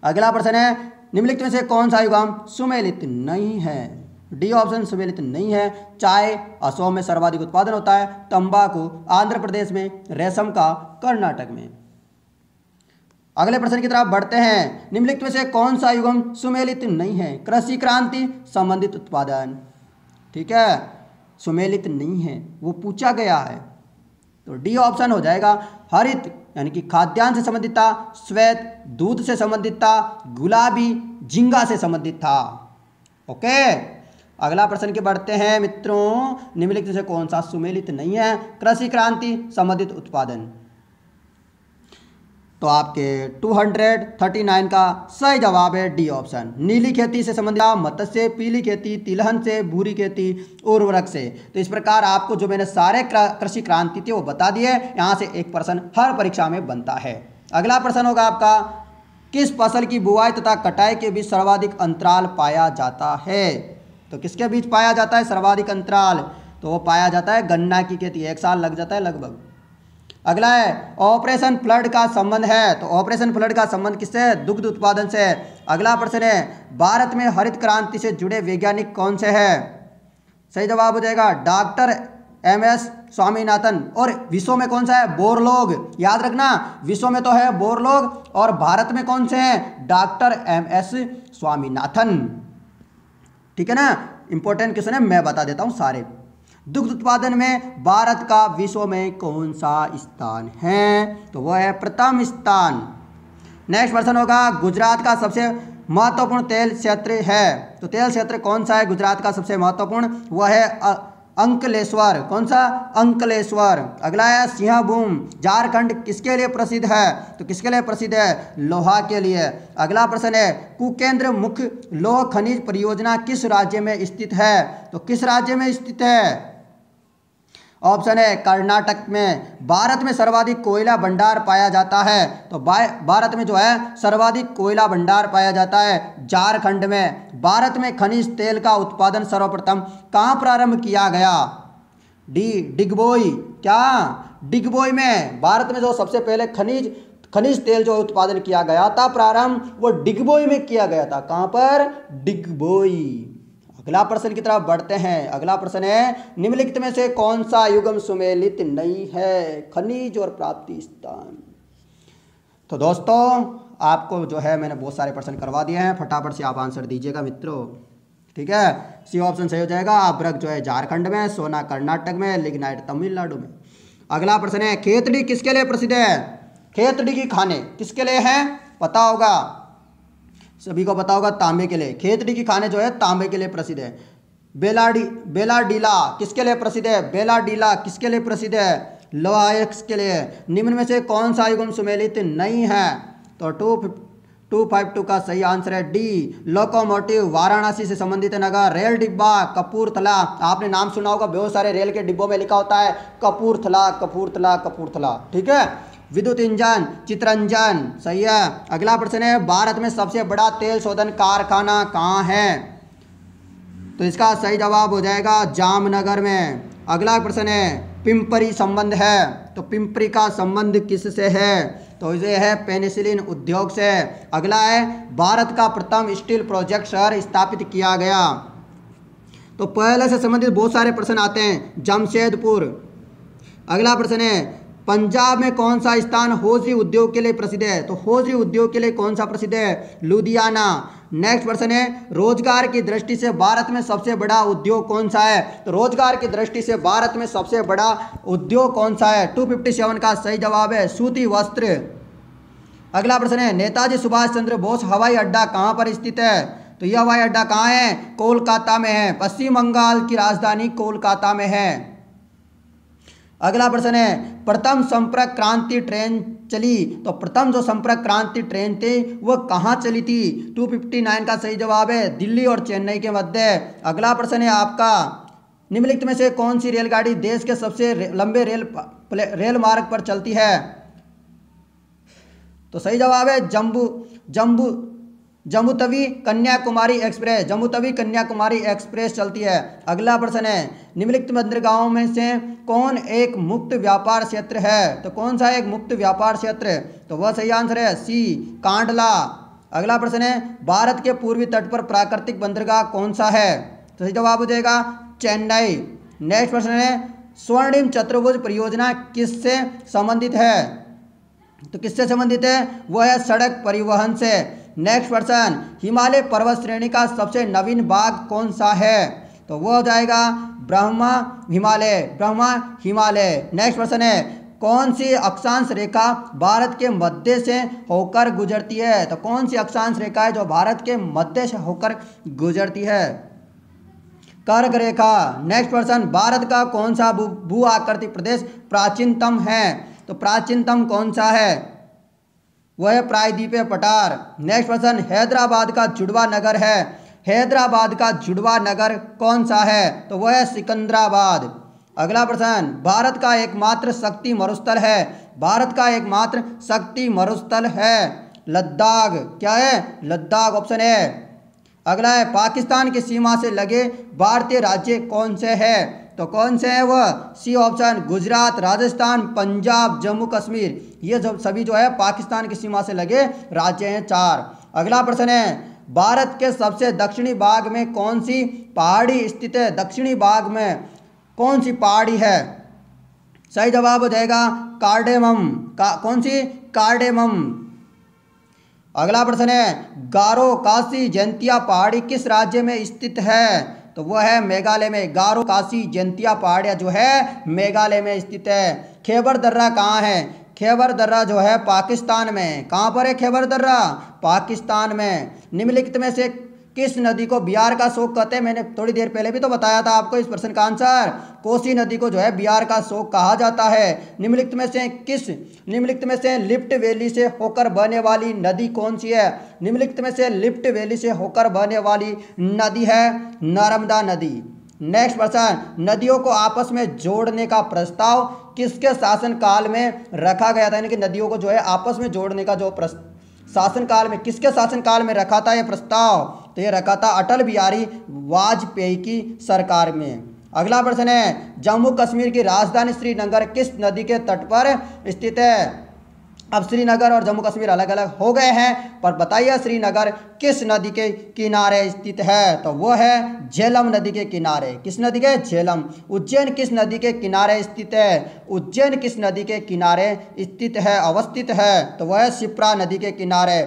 अगला प्रश्न है, निम्नलिखित में से कौन सा युगाम सुमेलित नहीं है? डी ऑप्शन सुमेलित नहीं है। चाय असम में सर्वाधिक उत्पादन होता है, तंबाकू आंध्र प्रदेश में, रेशम का कर्नाटक में। अगले प्रश्न की तरफ बढ़ते हैं, निम्नलिखित में से कौन सा युगम सुमेलित नहीं है? कृषि क्रांति संबंधित उत्पादन। ठीक है, सुमेलित नहीं है, वो पूछा गया है, तो डी ऑप्शन हो जाएगा। हरित यानी कि खाद्यान्न से संबंधित था, श्वेत दूध से संबंधित था, गुलाबी झींगा से संबंधित था। ओके, अगला प्रश्न के बढ़ते हैं मित्रों, निम्नलिखित से कौन सा सुमेलित नहीं है? कृषि क्रांति संबंधित उत्पादन। तो आपके 239 का सही जवाब है डी ऑप्शन। नीली खेती से संबंधित, मत्स्य, पीली खेती, तिलहन से, भूरी खेती, उर्वरक से। तो इस प्रकार आपको जो मैंने सारे कृषि क्रांति थे वो बता दिए। यहाँ से 1% हर परीक्षा में बनता है। अगला प्रश्न होगा आपका, किस फसल की बुआई तथा कटाई के बीच सर्वाधिक अंतराल पाया जाता है? तो किसके बीच पाया जाता है सर्वाधिक अंतराल? तो वो पाया जाता है गन्ना की खेती, 1 साल लग जाता है लगभग। अगला है ऑपरेशन फ्लड का संबंध है, तो ऑपरेशन फ्लड का संबंध किससे है? दुग्ध उत्पादन से। अगला प्रश्न है भारत में हरित क्रांति से जुड़े वैज्ञानिक कौन से हैं? सही जवाब हो जाएगा डॉक्टर MS स्वामीनाथन। और विश्व में कौन सा है? बोरलोग। याद रखना, विश्व में तो है बोरलोग और भारत में कौन से हैं? Doctor MS Swaminathan. ठीक है ना, इंपॉर्टेंट क्वेश्चन है, मैं बता देता हूं सारे। दुग्ध उत्पादन में भारत का विश्व में कौन सा स्थान है? तो वह है प्रथम स्थान। नेक्स्ट प्रश्न होगा गुजरात का सबसे महत्वपूर्ण तेल क्षेत्र है, तो तेल क्षेत्र कौन सा है गुजरात का सबसे महत्वपूर्ण? वह है अंकलेश्वर। कौन सा? अंकलेश्वर। अगला है सिंहभूम झारखंड किसके लिए प्रसिद्ध है? तो किसके लिए प्रसिद्ध है? लोहा के लिए। अगला प्रश्न है कुकेंद्र मुख्य लौह खनिज परियोजना किस राज्य में स्थित है? तो किस राज्य में स्थित है? ऑप्शन है कर्नाटक में। भारत में सर्वाधिक कोयला भंडार पाया जाता है, तो भारत में जो है सर्वाधिक कोयला भंडार पाया जाता है झारखंड में। भारत में खनिज तेल का उत्पादन सर्वप्रथम कहाँ प्रारंभ किया गया? डी डिगबोई। क्या? डिगबोई में भारत में जो सबसे पहले खनिज तेल जो उत्पादन किया गया था प्रारंभ, वो डिगबोई में किया गया था। कहाँ पर? डिगबोई। अगला प्रश्न की तरफ बढ़ते हैं। अगला प्रश्न है निम्नलिखित में से कौन सा युग्म सुमेलित नहीं है? खनिज और प्राप्ति स्थान। तो दोस्तों आपको जो है मैंने बहुत सारे प्रश्न करवा दिए हैं, फटाफट से आप आंसर दीजिएगा मित्रों। ठीक है, सी ऑप्शन सही हो जाएगा। अभ्रक जो है झारखंड में, सोना कर्नाटक में, लिग्नाइट तमिलनाडु में। अगला प्रश्न है खेतड़ी किसके लिए प्रसिद्ध है? खेतड़ी की खाने किसके लिए हैं? पता होगा, सभी को पता होगा, तांबे के लिए। खेतड़ी की खाने जो है तांबे के लिए प्रसिद्ध है। बेलाडीला किसके लिए प्रसिद्ध है? बेलाडीला किसके लिए प्रसिद्ध है? लोहा के लिए। निम्न में से कौन सा युग्म सुमेलित नहीं है? तो 252 का सही आंसर है डी लोकोमोटिव। वाराणसी से संबंधित नगर। रेल डिब्बा कपूरथला, आपने नाम सुना होगा, बहुत सारे रेल के डिब्बों में लिखा होता है कपूरथला कपूरथला कपूरथला। ठीक है, विद्युत इंजन चित्रंजन। सही है। अगला प्रश्न है भारत में सबसे बड़ा तेल शोधन कारखाना कहाँ है? तो इसका सही जवाब हो जाएगा जामनगर में। अगला प्रश्न है पिंपरी संबंध है, तो पिंपरी का संबंध किससे है? तो ये है पेनिसिलिन उद्योग से। अगला है भारत का प्रथम स्टील प्रोजेक्ट शहर स्थापित किया गया। तो पहले से संबंधित बहुत सारे प्रश्न आते हैं। जमशेदपुर। अगला प्रश्न है पंजाब में कौन सा स्थान हौजरी उद्योग के लिए प्रसिद्ध है? तो हौजरी उद्योग के लिए कौन सा प्रसिद्ध है? लुधियाना। नेक्स्ट प्रश्न है रोजगार की दृष्टि से भारत में सबसे बड़ा उद्योग कौन सा है? तो रोजगार की दृष्टि से भारत में सबसे बड़ा उद्योग कौन सा है? 257 का सही जवाब है सूती वस्त्र। अगला प्रश्न है नेताजी सुभाष चंद्र बोस हवाई अड्डा कहाँ पर स्थित है? तो यह हवाई अड्डा कहाँ है? कोलकाता में है। पश्चिम बंगाल की राजधानी कोलकाता में है। अगला प्रश्न है प्रथम संपर्क क्रांति ट्रेन चली, तो प्रथम जो संपर्क क्रांति ट्रेन थी वह कहाँ चली थी? 259 का सही जवाब है दिल्ली और चेन्नई के मध्य। अगला प्रश्न है आपका निम्नलिखित में से कौन सी रेलगाड़ी देश के सबसे लंबे रेल मार्ग पर चलती है? तो सही जवाब है जम्मू कन्याकुमारी एक्सप्रेस। जम्मू तवी कन्याकुमारी एक्सप्रेस चलती है। अगला प्रश्न है निम्नलिखित बंदरगाहों में से कौन एक मुक्त व्यापार क्षेत्र है? तो कौन सा एक मुक्त व्यापार क्षेत्र? तो वह सही आंसर है सी कांडला। अगला प्रश्न है भारत के पूर्वी तट पर प्राकृतिक बंदरगाह कौन सा है? तो सही जवाब हो जाएगा चेन्नई। नेक्स्ट प्रश्न है स्वर्णिम चतुर्भुज परियोजना किससे संबंधित है? तो किससे संबंधित है? वह है सड़क परिवहन से। नेक्स्ट प्रश्न हिमालय पर्वत श्रेणी का सबसे नवीन भाग कौन सा है? तो वह हो जाएगा ब्रह्मा हिमालय। नेक्स्ट प्रश्न है कौन सी अक्षांश रेखा भारत के मध्य से होकर गुजरती है? तो कौन सी अक्षांश रेखा है जो भारत के मध्य से होकर गुजरती है? कर्क रेखा। नेक्स्ट प्रश्न भारत का कौन सा भू आकृति प्रदेश प्राचीनतम है? तो प्राचीनतम कौन सा है? वह है प्रायद्वीपीय पठार। नेक्स्ट प्रश्न हैदराबाद का जुड़वा नगर है, हैदराबाद का जुड़वा नगर कौन सा है? तो वह है सिकंदराबाद। अगला प्रश्न भारत का एकमात्र शक्ति मरुस्थल है, भारत का एकमात्र शक्ति मरुस्थल है लद्दाख। क्या है? लद्दाख ऑप्शन है। अगला है पाकिस्तान की सीमा से लगे भारतीय राज्य कौन से है? तो कौन से है वह? C option, Gujarat, Rajasthan, Punjab, Jammu Kashmir. ये जो सभी जो है पाकिस्तान की सीमा से लगे राज्य हैं 4। अगला प्रश्न है, भारत के सबसे दक्षिणी भाग में कौन सी पहाड़ी स्थित है? दक्षिणी भाग में कौन सी पहाड़ी है? सही जवाब हो जाएगा कार्डेमम। कौन सी? कार्डेमम। अगला प्रश्न है, गारो काशी जयंतिया पहाड़ी किस राज्य में स्थित है? तो वह है मेघालय में। गारो काशी जयंतिया पहाड़ियाँ जो है मेघालय में स्थित है। खैबर दर्रा कहाँ है? खैबर दर्रा जो है पाकिस्तान में। कहाँ पर है खैबर दर्रा? पाकिस्तान में। निम्नलिखित में से किस नदी को बिहार का शोक कहते हैं? मैंने थोड़ी देर पहले भी तो बताया था आपको इस प्रश्न का आंसर। कोसी नदी को जो है बिहार का शोक कहा जाता है। निम्नलिखित में से लिफ्ट वैली से होकर बहने वाली नदी कौन सी है? निम्नलिखित में से लिफ्ट वैली से होकर बहने वाली नदी है नर्मदा नदी। नेक्स्ट प्रश्न, नदियों को आपस में जोड़ने का प्रस्ताव किसके शासनकाल में रखा गया था? यानी कि नदियों को जो है आपस में जोड़ने का जो शासनकाल में, किसके शासनकाल में रखा था यह प्रस्ताव? तो ये रखा था अटल बिहारी वाजपेयी की सरकार में। अगला प्रश्न है, जम्मू कश्मीर की राजधानी श्रीनगर किस नदी के तट पर स्थित है? अब श्रीनगर और जम्मू कश्मीर अलग अलग हो गए हैं, पर बताइए श्रीनगर किस नदी के किनारे स्थित है? तो वो है झेलम नदी के किनारे। किस नदी के? झेलम। उज्जैन किस नदी के किनारे स्थित है? उज्जैन किस नदी के किनारे स्थित है, अवस्थित है? तो वह है शिप्रा नदी के किनारे।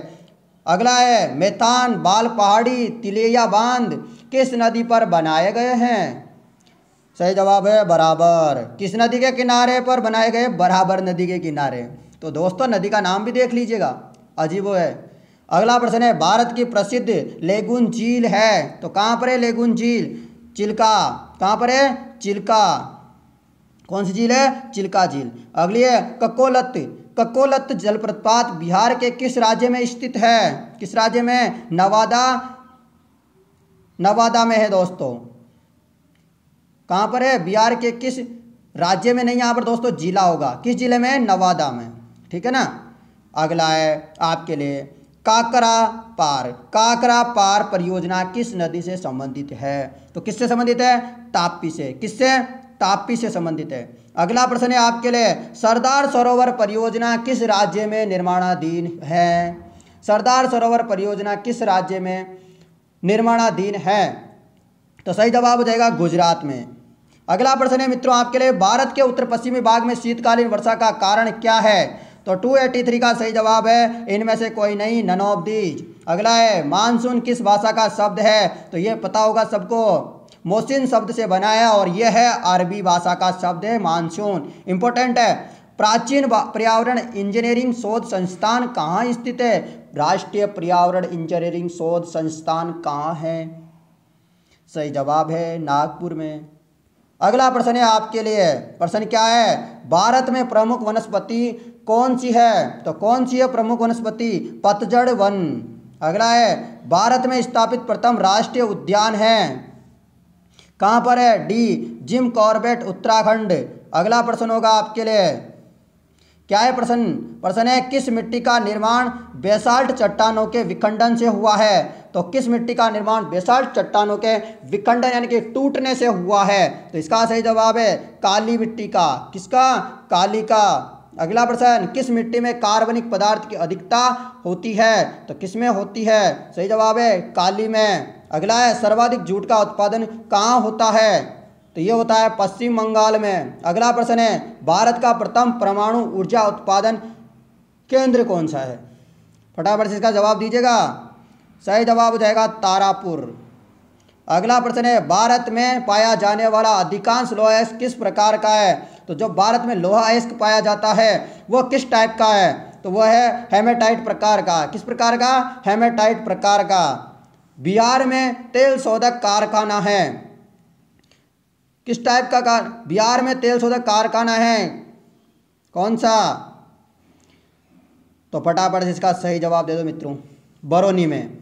अगला है, मेथान बाल पहाड़ी तिलैया बांध किस नदी पर बनाए गए हैं? सही जवाब है बराबर। किस नदी के किनारे पर बनाए गए? बराबर नदी के किनारे। तो दोस्तों नदी का नाम भी देख लीजिएगा, अजीब है। अगला प्रश्न है, भारत की प्रसिद्ध लेगुन झील है, तो कहाँ पर है लेगुन झील? चिल्का। कहाँ पर है? चिल्का। कौन सी झील है? चिल्का झील। अगली है ककोलत। ककोलत जलप्रपात बिहार के किस राज्य में स्थित है? किस राज्य में? नवादा में है दोस्तों। कहाँ पर है? बिहार के किस राज्य में नहीं, यहाँ पर दोस्तों जिला होगा। किस जिले में? नवादा में। ठीक है ना। अगला है आपके लिए काकरा पार। काकरा पार परियोजना किस नदी से संबंधित है? तो किससे संबंधित है? ताप्ती से। किससे? ताप्ती से संबंधित है। अगला प्रश्न है आपके लिए, सरदार सरोवर परियोजना किस राज्य में निर्माणाधीन है? सरदार सरोवर परियोजना किस राज्य में निर्माणाधीन है? तो सही जवाब हो जाएगा गुजरात में। अगला प्रश्न है मित्रों आपके लिए, भारत के उत्तर पश्चिमी भाग में शीतकालीन वर्षा का कारण क्या है? तो 283 का सही जवाब है इनमें से कोई नहीं, नन ऑफ दीज। अगला है, मानसून किस भाषा का शब्द है? तो ये पता होगा सबको, मोसिन शब्द से बना है और यह है अरबी भाषा का शब्द है मानसून। इंपॉर्टेंट है। प्राचीन पर्यावरण इंजीनियरिंग शोध संस्थान कहाँ स्थित है? राष्ट्रीय पर्यावरण इंजीनियरिंग शोध संस्थान कहाँ है? सही जवाब है नागपुर में। अगला प्रश्न है आपके लिए, प्रश्न क्या है, भारत में प्रमुख वनस्पति कौन सी है? तो कौन सी है प्रमुख वनस्पति? पतझड़ वन। अगला है, भारत में स्थापित प्रथम राष्ट्रीय उद्यान है, कहाँ पर है? D Jim Corbett Uttarakhand. अगला प्रश्न होगा आपके लिए, क्या है प्रश्न? प्रश्न है, किस मिट्टी का निर्माण बेसाल्ट चट्टानों के विखंडन से हुआ है? तो किस मिट्टी का निर्माण बेसाल्ट चट्टानों के विखंडन यानी कि टूटने से हुआ है? तो इसका सही जवाब है काली मिट्टी का। किसका? काली का। अगला प्रश्न, किस मिट्टी में कार्बनिक पदार्थ की अधिकता होती है? तो किस में होती है? सही जवाब है काली में। अगला है, सर्वाधिक जूट का उत्पादन कहाँ होता है? तो ये होता है पश्चिम बंगाल में। अगला प्रश्न है, भारत का प्रथम परमाणु ऊर्जा उत्पादन केंद्र कौन सा है? फटाफट से इसका जवाब दीजिएगा। सही जवाब हो जाएगा तारापुर। अगला प्रश्न है, भारत में पाया जाने वाला अधिकांश लोहा अयस्क किस प्रकार का है? तो जो भारत में लोहा अयस्क पाया जाता है वो किस टाइप का है? तो वह है हेमेटाइट प्रकार का। किस प्रकार का? हेमेटाइट प्रकार का। बिहार में तेल शोधक कारखाना है, किस टाइप का बिहार में तेल शोधक कारखाना है, कौन सा? तो फटाफट से इसका सही जवाब दे दो मित्रों, बरौनी में।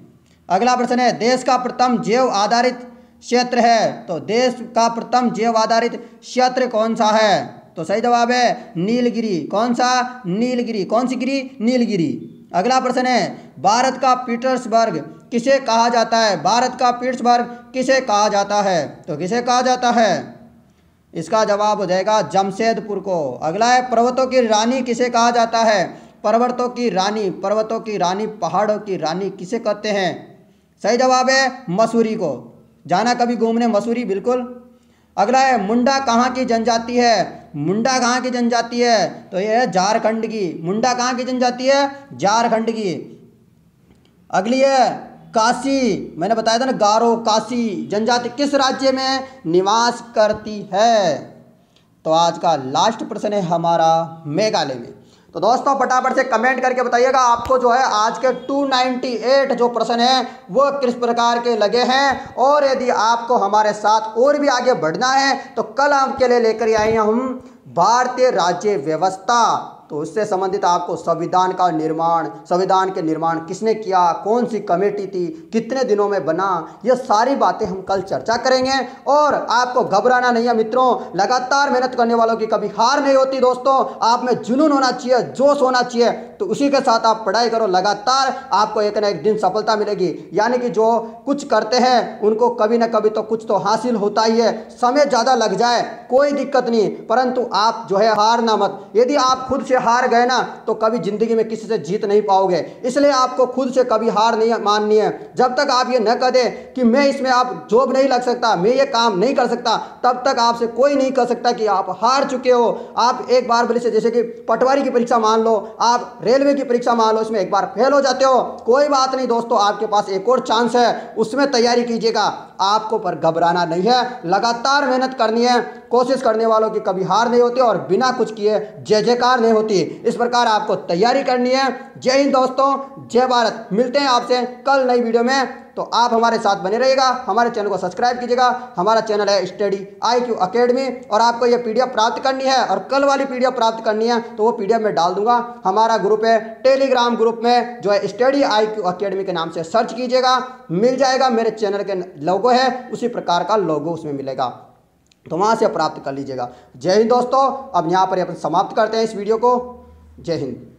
अगला प्रश्न है, देश का प्रथम जैव आधारित क्षेत्र है, तो देश का प्रथम जैव आधारित क्षेत्र कौन सा है? तो सही जवाब है नीलगिरी। कौन सा? नीलगिरी। कौन सी गिरी? नीलगिरी। अगला प्रश्न है, भारत का पीटर्सबर्ग किसे कहा जाता है? भारत का पीटर्सबर्ग किसे कहा जाता है? तो किसे कहा जाता है? इसका जवाब हो जाएगा जमशेदपुर को। अगला है पर्वतों की रानी किसे कहा जाता है? पर्वतों की रानी, पर्वतों की रानी, पहाड़ों की रानी किसे कहते हैं? सही जवाब है मसूरी को। जाना कभी घूमने मसूरी? बिल्कुल। अगला है मुंडा कहाँ की जनजाति है? मुंडा कहाँ की जनजाति है? तो यह है झारखंड की। मुंडा कहाँ की जनजाति है? झारखंड की। अगली है काशी, मैंने बताया था ना, गारो काशी जनजाति किस राज्य में निवास करती है? तो आज का लास्ट प्रश्न है हमारा मेघालय में। तो दोस्तों फटाफट से कमेंट करके बताइएगा आपको जो है आज के 298 जो प्रश्न हैं वो किस प्रकार के लगे हैं, और यदि आपको हमारे साथ और भी आगे बढ़ना है तो कल आपके लिए लेकर आए हैं हम भारतीय राज्य व्यवस्था। तो उससे संबंधित आपको संविधान का निर्माण, संविधान के निर्माण किसने किया, कौन सी कमेटी थी, कितने दिनों में बना, ये सारी बातें हम कल चर्चा करेंगे। और आपको घबराना नहीं है मित्रों, लगातार मेहनत करने वालों की कभी हार नहीं होती दोस्तों। आप में जुनून होना चाहिए, जोश होना चाहिए, तो उसी के साथ आप पढ़ाई करो लगातार, आपको एक ना एक दिन सफलता मिलेगी। यानी कि जो कुछ करते हैं उनको कभी ना कभी तो कुछ तो हासिल होता ही है। समय ज़्यादा लग जाए कोई दिक्कत नहीं, परंतु आप जो है हारना मत। यदि आप खुद से हार गए ना तो कभी जिंदगी में किसी से जीत नहीं पाओगे। इसलिए आपको खुद से कभी हार नहीं माननी है। जब तक आप ये न कह दें कि मैं इसमें आप जॉब नहीं लग सकता, मैं ये काम नहीं कर सकता, तब तक आपसे कोई नहीं कह सकता कि आप हार चुके हो। आप एक बार भले से, जैसे कि पटवारी की परीक्षा मान लो, आप रेलवे की परीक्षा मान लो, इसमें एक बार फेल हो जाते हो, कोई बात नहीं दोस्तों, आपके पास एक और चांस है, उसमें तैयारी कीजिएगा। आपको पर घबराना नहीं है, लगातार मेहनत करनी है। कोशिश करने वालों की कभी हार नहीं होती और बिना कुछ किए जय जयकार नहीं होती। इस प्रकार आपको तैयारी करनी है। जय हिंद दोस्तों, जय भारत। मिलते हैं आपसे कल नई वीडियो में, तो आप हमारे साथ बने रहिएगा। हमारे चैनल को सब्सक्राइब कीजिएगा। हमारा चैनल है स्टडी IQ अकेडमी, और आपको ये PDF प्राप्त करनी है और कल वाली PDF प्राप्त करनी है तो वो PDF में डाल दूंगा। हमारा ग्रुप है टेलीग्राम ग्रुप में, जो है स्टडी IQ अकेडमी के नाम से सर्च कीजिएगा, मिल जाएगा। मेरे चैनल के लोगो है उसी प्रकार का लोगो उसमें मिलेगा, तो वहाँ से प्राप्त कर लीजिएगा। जय हिंद दोस्तों। अब यहाँ पर अपन समाप्त करते हैं इस वीडियो को। जय हिंद।